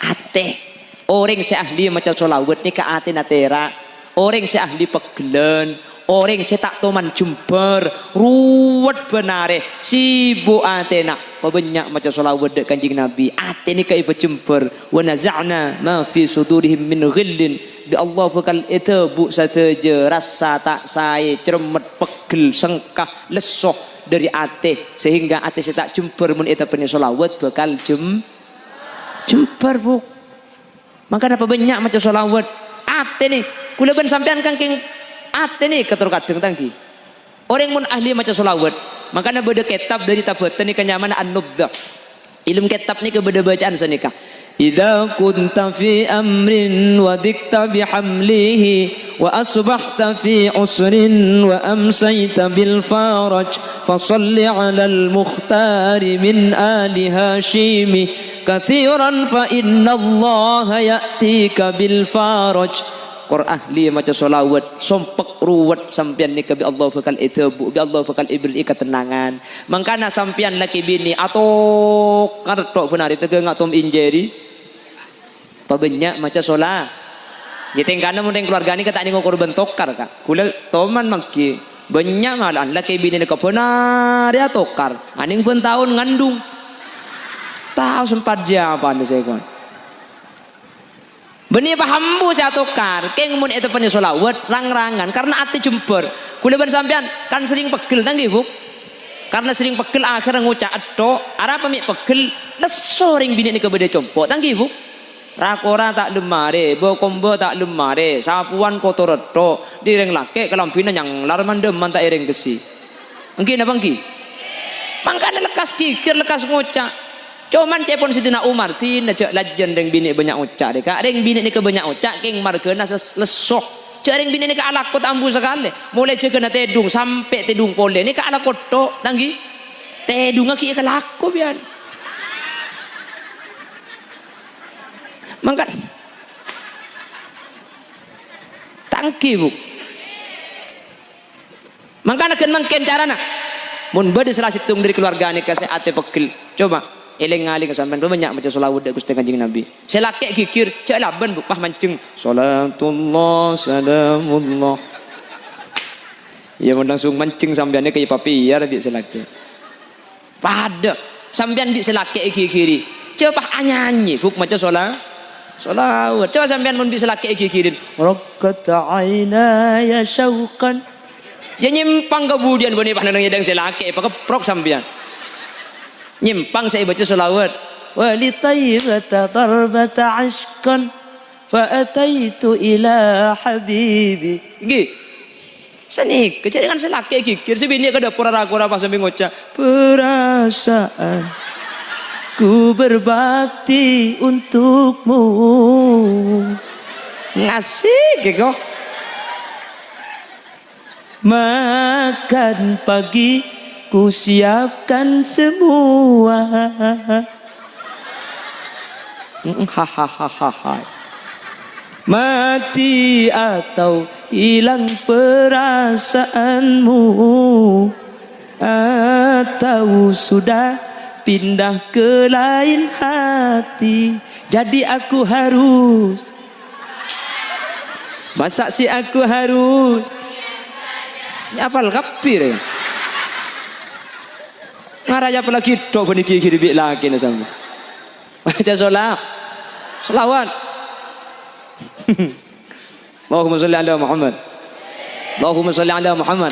ate orang saya ahli macam solawat ni ka ate na terak orang saya ahli pegelen orang saya tak toman jumper ruwet benare sibuk atena pabanyak macam solawat dek Kanjeng Nabi ate ni kai berjumper wa naza'na ma fi sudurihim min ghillin bi Allah bakal itu bu sateje rasa tak saya cermet pegel sengkah lesoh dari ate sehingga ate saya tak jumper mun eta punya solawat bakal jumper bu maka apa banyak macam solawat ate ni kula ben sampean kangking ate ni ketur kadeng tangki orang mun ahli macam solawat makanya beda kitab dari tabatan ni kenyaman an-nubdha ilmu kitab ni ke beda bacaan senikah idza kunta fi amrin wa dikta bihamlihi wa asbahta fi usrin wa amsayta bil faraj fasalli ala al-mukhtar min ali hashim kathiran fa inna allaha ya'tika bil faraj Qur'an ahli macam solawat sompek ruwet sampian ni ke bi Allah bakal itabu bi Allah bakal ibri ketenangan mangkana sampian laki bini atau kartok benar itu ngak tom injeri pabanyak macam solat jadi kana mun keluarga ni kata ni ngok korban tokar kak kula toman mangki banyak malan laki bini ni ke benar ya tokar aning pun tahun ngandung tahu sempat jawaban saya kon Beni pahambu saya tukar, keng mun itu punya solawat rang-rangan karena ati jumper. Kula ben sampean kan sering pegel tanggi bu. Karena sering pegel akhirnya ngucap ado, arah pemik pegel leso ring bini ni kebeda compok tanggi bu. Rakora tak lemare, bokombo tak lemare, sapuan kotor ado, direng lake kelampina yang larmandem manta ireng kesi. Engki napa engki? Mangkane lekas kikir lekas ngucap. Cuman cepon Sidina Umar tin aja lajen deng bini banyak ucak dek reng bini ni ke banyak ucak keng margena lesoh reng bini ni ke ala kot ambu sekali mulai jegena tedung sampai tedung pole ni ke ala koto tanggi tedung aki ke laku biar mangkat tangki bu mangkana ken mangken carana mun bade salah situng dari keluarga ni kasih ate pegel coba eling-aling sampean banyak macam selawat dak Gusti Kanjeng Nabi. Selake kikir cak laban pah mancing salatullah salamullah. Ya mun langsung mancing sampean kayak papi ya bi selake. Pada sampean bi selake kikiri. Coba nyanyi buk macam solawat. Coba sampean mun bi selake kikirin. Raqqata aina ya syauqan. Ya nyimpang kemudian bani pandangan yang selake pakai prok sampean. Nyimpang saya baca solawat walitayyibata tarbata ashkan Fa'ataitu ila habibi. Nggih. Seni kejadian selaki kikir sebini kada pura ragu apa sambil ngocak perasaan ku berbakti untukmu. Ngasih kok. Makan pagi ku siapkan semua. Hahaha. Mati atau hilang perasaanmu, atau sudah pindah ke lain hati. Jadi aku harus, masa sih aku harus ini apal kapir ya? Ngaraya apalagi dok beniki kiri lagi nih sama. Baca selawat. Allahumma salli ala Muhammad. Allahumma salli ala Muhammad.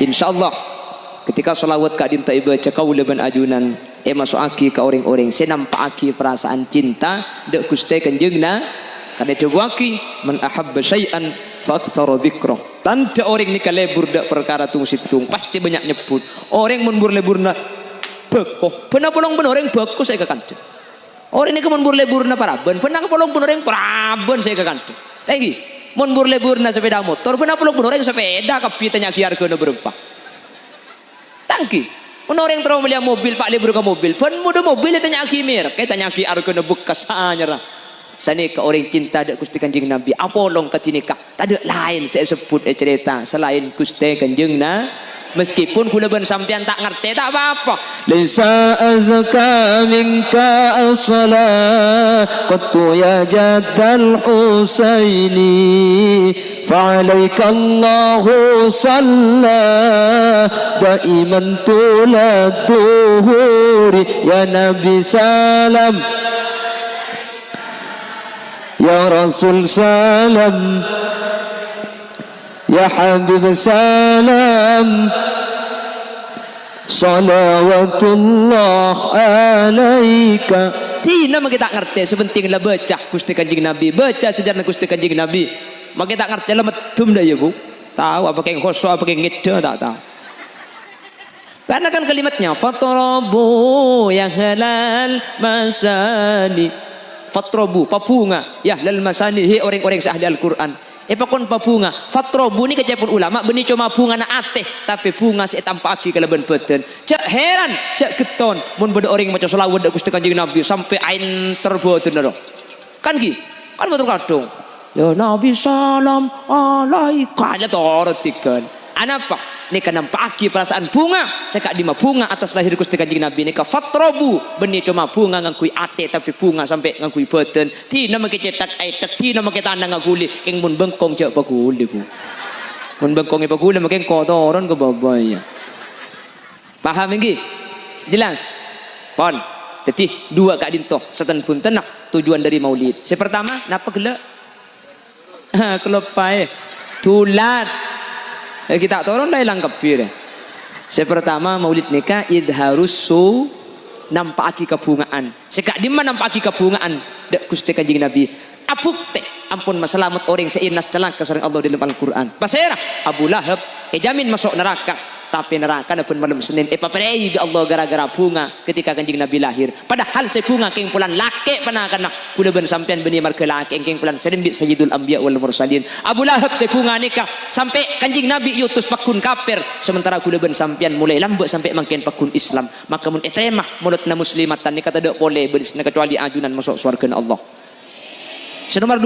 Insyaallah ketika selawat kak dinta ibaca kaula ban ajunan masuk aki ke orang-orang saya nampak aki perasaan cinta dek Gusti Kanjengna kada coba aki man ahabba syai'an fa aktsara dzikrah. Tanda orang ni kalebur dak perkara tung situng pasti banyak nyebut. Orang mun lebur-leburna bekoh. Pernah polong ben orang bekoh saya kekanten. Orang ini kemun burleburna paraben, pernah polong pun orang paraben saya kekanten. Tadi, mun burleburna sepeda motor, pernah polong pun orang sepeda kapitanya kiar kena berapa. Tangki, mun orang terus melihat mobil pak lebur ke mobil, pun muda mobil tanya kimir, kayak tanya kiar kena bekas anyara. Sani ke orang cinta dek Gusti Kanjeng Nabi, apolong katinika, tak ada lain saya sebut cerita selain Gusti Kanjengna. Meskipun kula ben sampean tak ngerti tak apa-apa. Laisa azka minka as-salah qattu ya jaddal Husaini fa'alaika Allahu salla daiman tulad duhuri ya Nabi salam ya Rasul salam ya Habib salam salawatullah alaika. Tina mah kita ngerti sebenting lah baca Gusti Kanjeng Nabi, baca sejarah Gusti Kanjeng Nabi. Maka kita ngerti lah medum dah ya Bu. Tahu apa kayak khoso apa kayak ngeda tak tahu. Karena kan kalimatnya fatrabu yang halal masani. Fatrabu papunga ya lal masani he orang-orang sahli Al-Qur'an. Pakon papunga fatrobu ni kecepun ulama beni cuma bunga na ateh tapi bunga saya tanpa aki kalaban beten cak heran cak keton mun beda orang macam selawat dak Gusti Kanjeng Nabi sampai ain terboten lho kan ki kan betul kadung ya Nabi salam alaika ya toretikan anapa ni kan nampak aki perasaan bunga sekak di bunga atas lahir Gusti Kanjeng Nabi ni ka fatrobu beni cuma bunga ngangkui ate tapi bunga sampai ngangkui beten tina make cetak aitek tina make tandang ngaguli keng mun bengkong jak paguli ku mun bengkong e paguli make kotoran ke babaya paham iki jelas pon tetih dua kak dintoh seten pun tenak tujuan dari maulid si pertama napa gelek kelopai tulat kita turun dah hilang kepir. Saya pertama maulid nikah idharus su nampaki kebungaan. Sekak di mana nampaki kebungaan dak Gusti Kanjeng Nabi. Apuk teh ampun masalamat orang seinas celaka sareng Allah di dalam Al-Qur'an. Pasera Abu Lahab jamin masuk neraka. Tapi neraka pun malam Senin paprei bi Allah gara-gara bunga ketika Kanjeng Nabi lahir. Padahal saya bunga kengpulan laki panakan kula ben sampean beni marga laki kengpulan sedembit sayyidul anbiya wal mursalin. Abu Lahab saya bunga nikah sampai Kanjeng Nabi yutus pakun kafir sementara kula ben sampean mulai lambek sampai mangken pakun Islam. Maka mun etremah mulutna muslimatan nikah tak boleh berisna kecuali ajunan masuk surga Allah. Nomor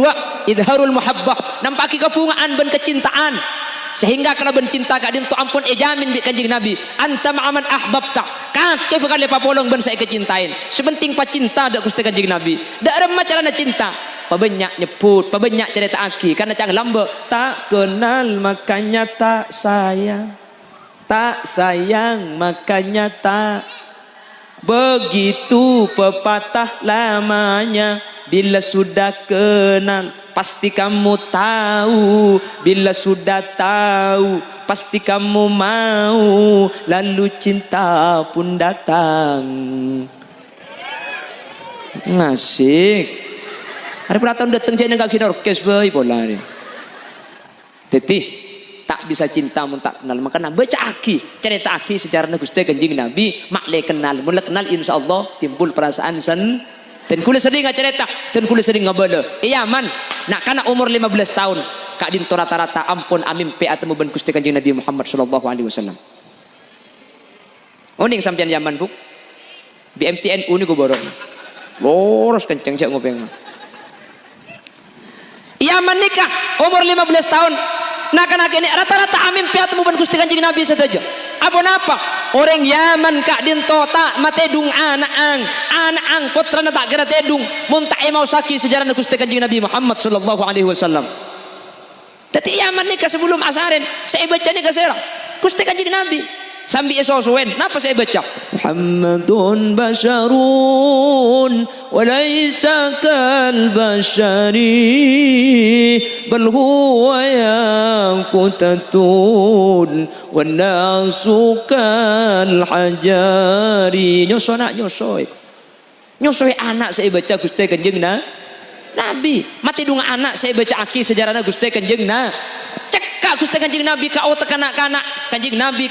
2 idharul muhabbah nampaki kebungaan ben kecintaan sehingga kena bencinta kak dinto ampun jamin di Kanjeng Nabi anta ma'aman ahbabta kakek bekal lepa polong ben saya kecintain sebenting pacinta dak Gusti Kanjeng Nabi dak remah carana cinta pabanyak nyebut pabanyak cerita aki karena cang lambe tak kenal makanya tak sayang makanya tak begitu pepatah lamanya bila sudah kenal pasti kamu tahu bila sudah tahu pasti kamu mau lalu cinta pun datang ngasih Hari pernah tahun datang jadi nggak kira orkes boy bola ni. Teti tak bisa cinta mun tak kenal. Makanya baca aki, cerita aki sejarah Gusti Kanjeng Nabi, mak le kenal, mula kenal insyaallah timbul perasaan sen. Dan kula sering cerita, dan kula sering ngabala. Iya man, nak kana umur 15 tahun, kak dinto rata-rata ampun amin pe atemu ben Gusti Kanjeng Nabi Muhammad sallallahu alaihi wasallam. Oning sampean zaman bu. BMTNU ni go borong. Boros kenceng cak ngopeng. Yaman nikah umur 15 tahun. Nak ini rata-rata amin piat mu ban Gusti Kanjeng Nabi saja. Apa napa? Orang Yaman kak dinto tak matedung anak putra tak kira tedung mun tak mau saki sejarah Gusti Kanjeng Nabi Muhammad sallallahu alaihi wasallam. Tapi Yaman nikah sebelum asarin saya baca nikah serah Gusti Kanjeng Nabi. Sambil esosuen, napa saya baca? Muhammadun basyarun walaysa kal basyari bal huwa yaqutatun wan nasu kal hajari. Nyosoi anak saya baca Gusti Kanjeng Nabi. Mati dung anak saya baca aki sejarah Gusti Kanjeng Cekak Gusti Kanjeng Nabi kau tekanak-kanak Kanjeng Nabi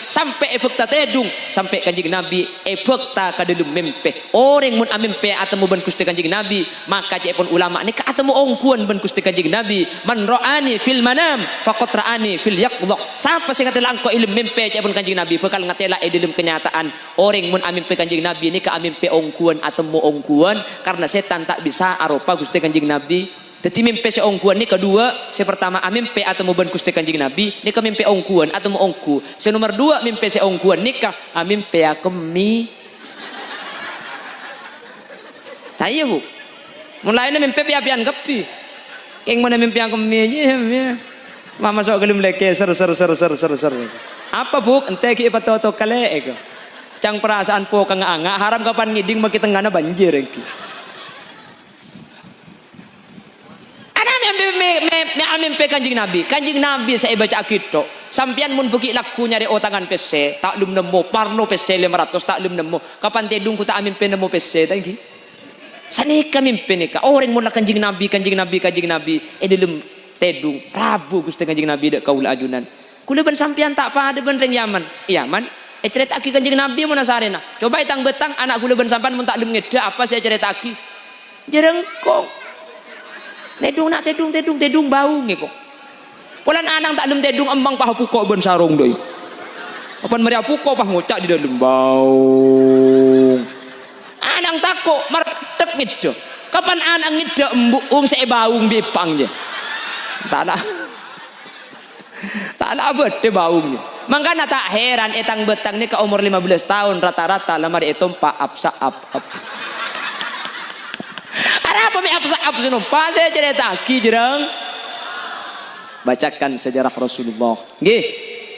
sampai efekta tedung sampai Kanjeng Nabi efekta kadalum mempe orang mun amempe atemu ban Gusti Kanjeng Nabi maka jepun ulama ni ka atemu ongkuan ban Gusti Kanjeng Nabi man ra'ani fil manam faqad ra'ani fil yaqdha. Siapa sing ngatela angko ilmu mempe jepun Kanjeng Nabi bakal ngatela dalam kenyataan orang mun amempe Kanjeng Nabi ni ka amempe ongkuan atemu ongkuan karena setan tak bisa arupa Gusti Kanjeng Nabi. Teti mimpi seongkuan ni kedua, pertama mimpi atau mau ban Gusti Kanjeng Nabi, ni ka mimpi ongkuan atau mau ongku. Nomor dua mimpi seongkuan ni ka mimpi akemi. Tanya bu, mulai na mimpi piapian kepi. Yang mana mimpi akemi aja, mama sok gelum leke ser. Apa bu? Ente ki patoto kale ego. Cang perasaan po kang anga, haram kapan ngiding makitengana banjir eki. Mimpi Kanjeng Nabi saya baca kita sampian mun buki laku nyari otangan PC tak lum nemu parno PC 500 tak lum nemu kapan tedung ku tak mimpi nemu PC tadi sanika mimpi nika orang mun Kanjeng Nabi delum tedung rabu Gusti Kanjeng Nabi dek kaula ajunan kula ben sampian tak pada ben reng Yaman cerita aki Kanjeng Nabi mun asarena coba itang betang anak kula ben sampan mun tak lum ngeda apa saya cerita aki jerengkong tedung bau ngeko. Polan anang tak lem tedung embang pah pukok ben sarung doi. Apan mari pukok pah ngocak di dalam bau. Anang tako martek ngidde. Kapan anang ngidde embung saya baung bipang je. Tak ada bete baung ni. Mangkana tak heran etang betang ni ke umur 15 tahun rata-rata lamar etompa apsa. Ada apa mi apa senumpa saya cerita aki jereng bacakan sejarah Rasulullah nggih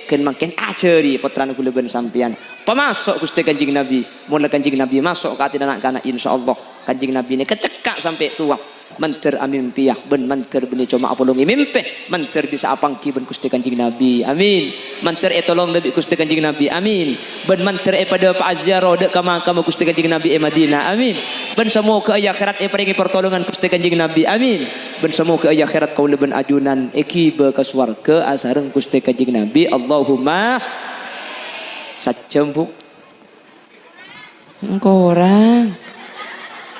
ken makin aceri putrana kula ben sampean pemasok Gusti Kanjeng Nabi mula Kanjeng Nabi masuk ke hati anak-anak insyaallah Kanjeng Nabi ini kecekak sampai tua menter amin piah ben menter beni cuma apolongi mimpi menter bisa apangki ben Gusti Kanjeng Nabi amin menter etolong lebih Gusti Kanjeng Nabi amin ben menter pada Pak Azyaro dek kama Gusti Kanjeng Nabi Madinah amin ben semua ke akhirat paringi pertolongan Gusti Kanjeng Nabi amin ben semua ke akhirat kau leben ajunan ekibe ke swarga asareng Gusti Kanjeng Nabi Allahumma sajam bu engkau orang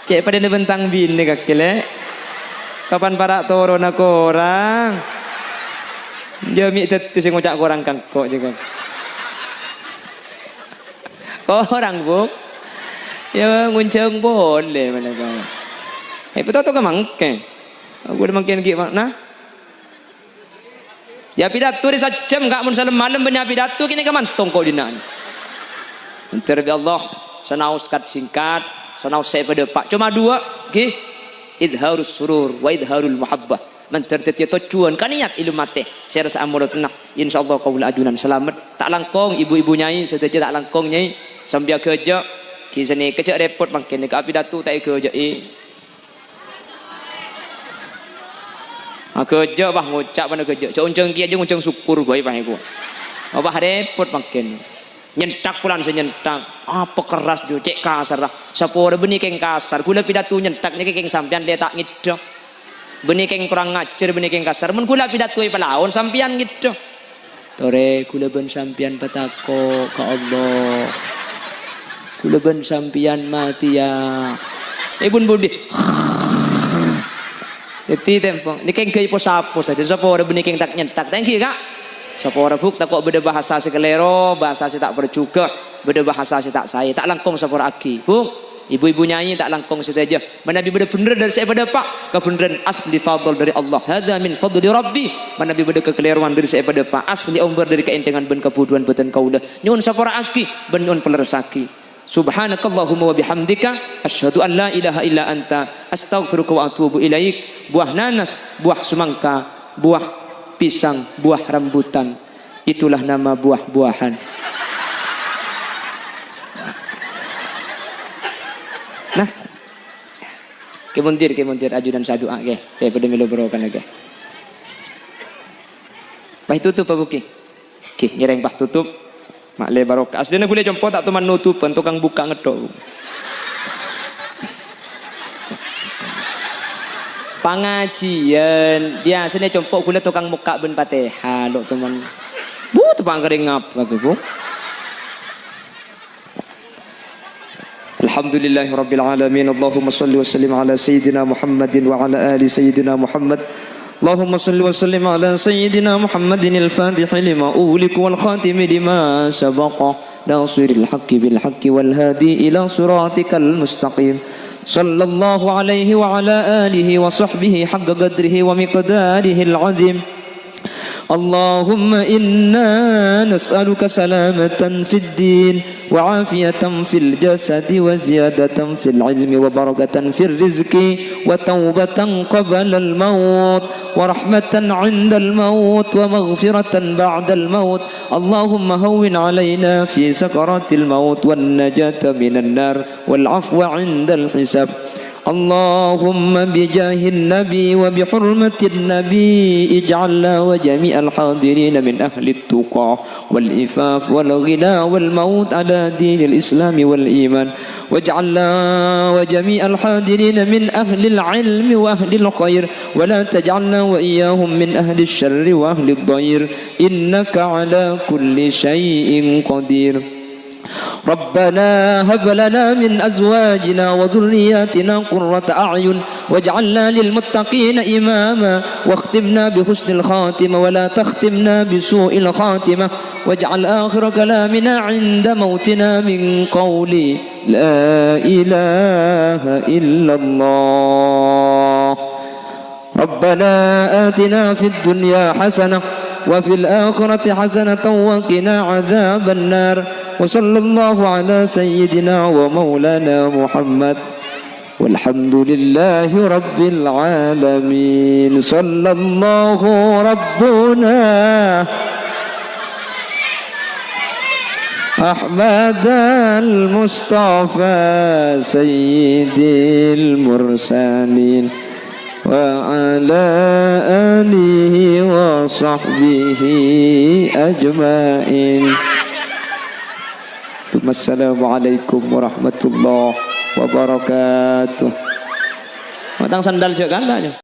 cek pada bentang bini kakile kapan para turun aku orang jami tetu sing ngucak korang kangkok juga korang bu ya ngunceng boleh mana kau betul tuh kemangke aku udah makin gimana ya pidato di sajam gak mun salam malam benya pidato kini kemantong kau dinan terbi Allah senaus kat singkat senaus saya pada pak cuma dua gih idharus surur wa idharul muhabbah menterteti tocuan kaniat ilmu mate saya rasa amurat tenang insyaallah kaula ajunan selamat tak langkong ibu-ibu nyai sedaja tak langkong nyai sambil kerja kisah kerja repot makin ke api datu tak kerja kerja bah ngucap mana kerja cak unceng kia je unceng syukur gue bah aku repot makin Nyentak pulan senyentak. Apa keras jo cek kasar lah. Sapora benih keng kasar. Kula pidato nyentak niki keng sampean dia tak ngido. Benih keng kurang ngajar benih keng kasar. Men kula pidato pelawan sampean ngido. Tore kula ben sampean petako ke Allah. Kula ben sampean mati ya. Ibun budi. Jadi tempo. Niki keng gay po sapo saja. Sapora benih keng tak nyentak. Thank you kak. Sapora buk tak kok beda bahasa sekelero, bahasa si tak bercuka, beda bahasa si tak saya, tak langkong sapora aki. Buk, ibu-ibu nyanyi tak langkong saja. Manabi beda bener dari saya pada pak, kebenaran asli fadl dari Allah. Hadza min fadli Rabbi. Manabi beda kekeliruan dari saya pada pak, asli umbar dari keentengan ben kebuduan beten kaulah. Nyun sapora aki, ben nyun pelersaki. Subhanakallahumma wa bihamdika asyhadu an la ilaha illa anta astaghfiruka wa atubu ilaik. Buah nanas, buah semangka, buah pisang, buah rambutan, itulah nama buah-buahan. Nah, kemuntir ajudan satu ke daripada melu berokan lagi. Pah tutup apa buki? Ki, nyereng pah tutup. Mak le barokah. Aslinya kuliah jompo tak teman nutupan, tukang buka ngedok. Pengajian biasanya compok kula tukang muka ben Fatihah lo teman. Bu tepang kering ngap kaki bu. Alhamdulillahirabbil alamin. Allahumma shalli wa sallim ala sayyidina Muhammadin wa ala ali sayyidina Muhammad. Allahumma shalli wa sallim ala sayyidina Muhammadin al-fatih lima ulik wal khatim lima sabaqa nasiril haqqi bil haqqi wal hadi ila siratikal mustaqim. صلى الله عليه وعلى آله وصحبه حق قدره ومقداره العظيم. اللهم إنا نسألك سلامة في الدين وعافية في الجسد وزيادة في العلم وبركة في الرزق وتوبة قبل الموت ورحمة عند الموت ومغفرة بعد الموت. اللهم هون علينا في سكرات الموت والنجاة من النار والعفو عند الحساب. اللهم بجاه النبي وبحرمة النبي اجعلنا وجميع الحاضرين من أهل التقى والإفاف والغنى والموت على دين الإسلام والإيمان. واجعلنا وجميع الحاضرين من أهل العلم وأهل الخير ولا تجعلنا وإياهم من أهل الشر وأهل الضير إنك على كل شيء قدير. ربنا هب لنا من أزواجنا وذرياتنا قرة أعين واجعلنا للمتقين إماما واختمنا بحسن الخاتمة ولا تختمنا بسوء الخاتمة واجعل آخر كلامنا عند موتنا من قول لا إله إلا الله. ربنا آتنا في الدنيا حسنة وفي الآخرة حسنة وقنا عذاب النار. وصلى الله على سيدنا ومولانا محمد والحمد لله رب العالمين. صلى الله ربنا أحمد المصطفى سيد المرسلين وعلى آله وصحبه أجمعين. Assalamualaikum warahmatullahi wabarakatuh. Matang sandal juga kan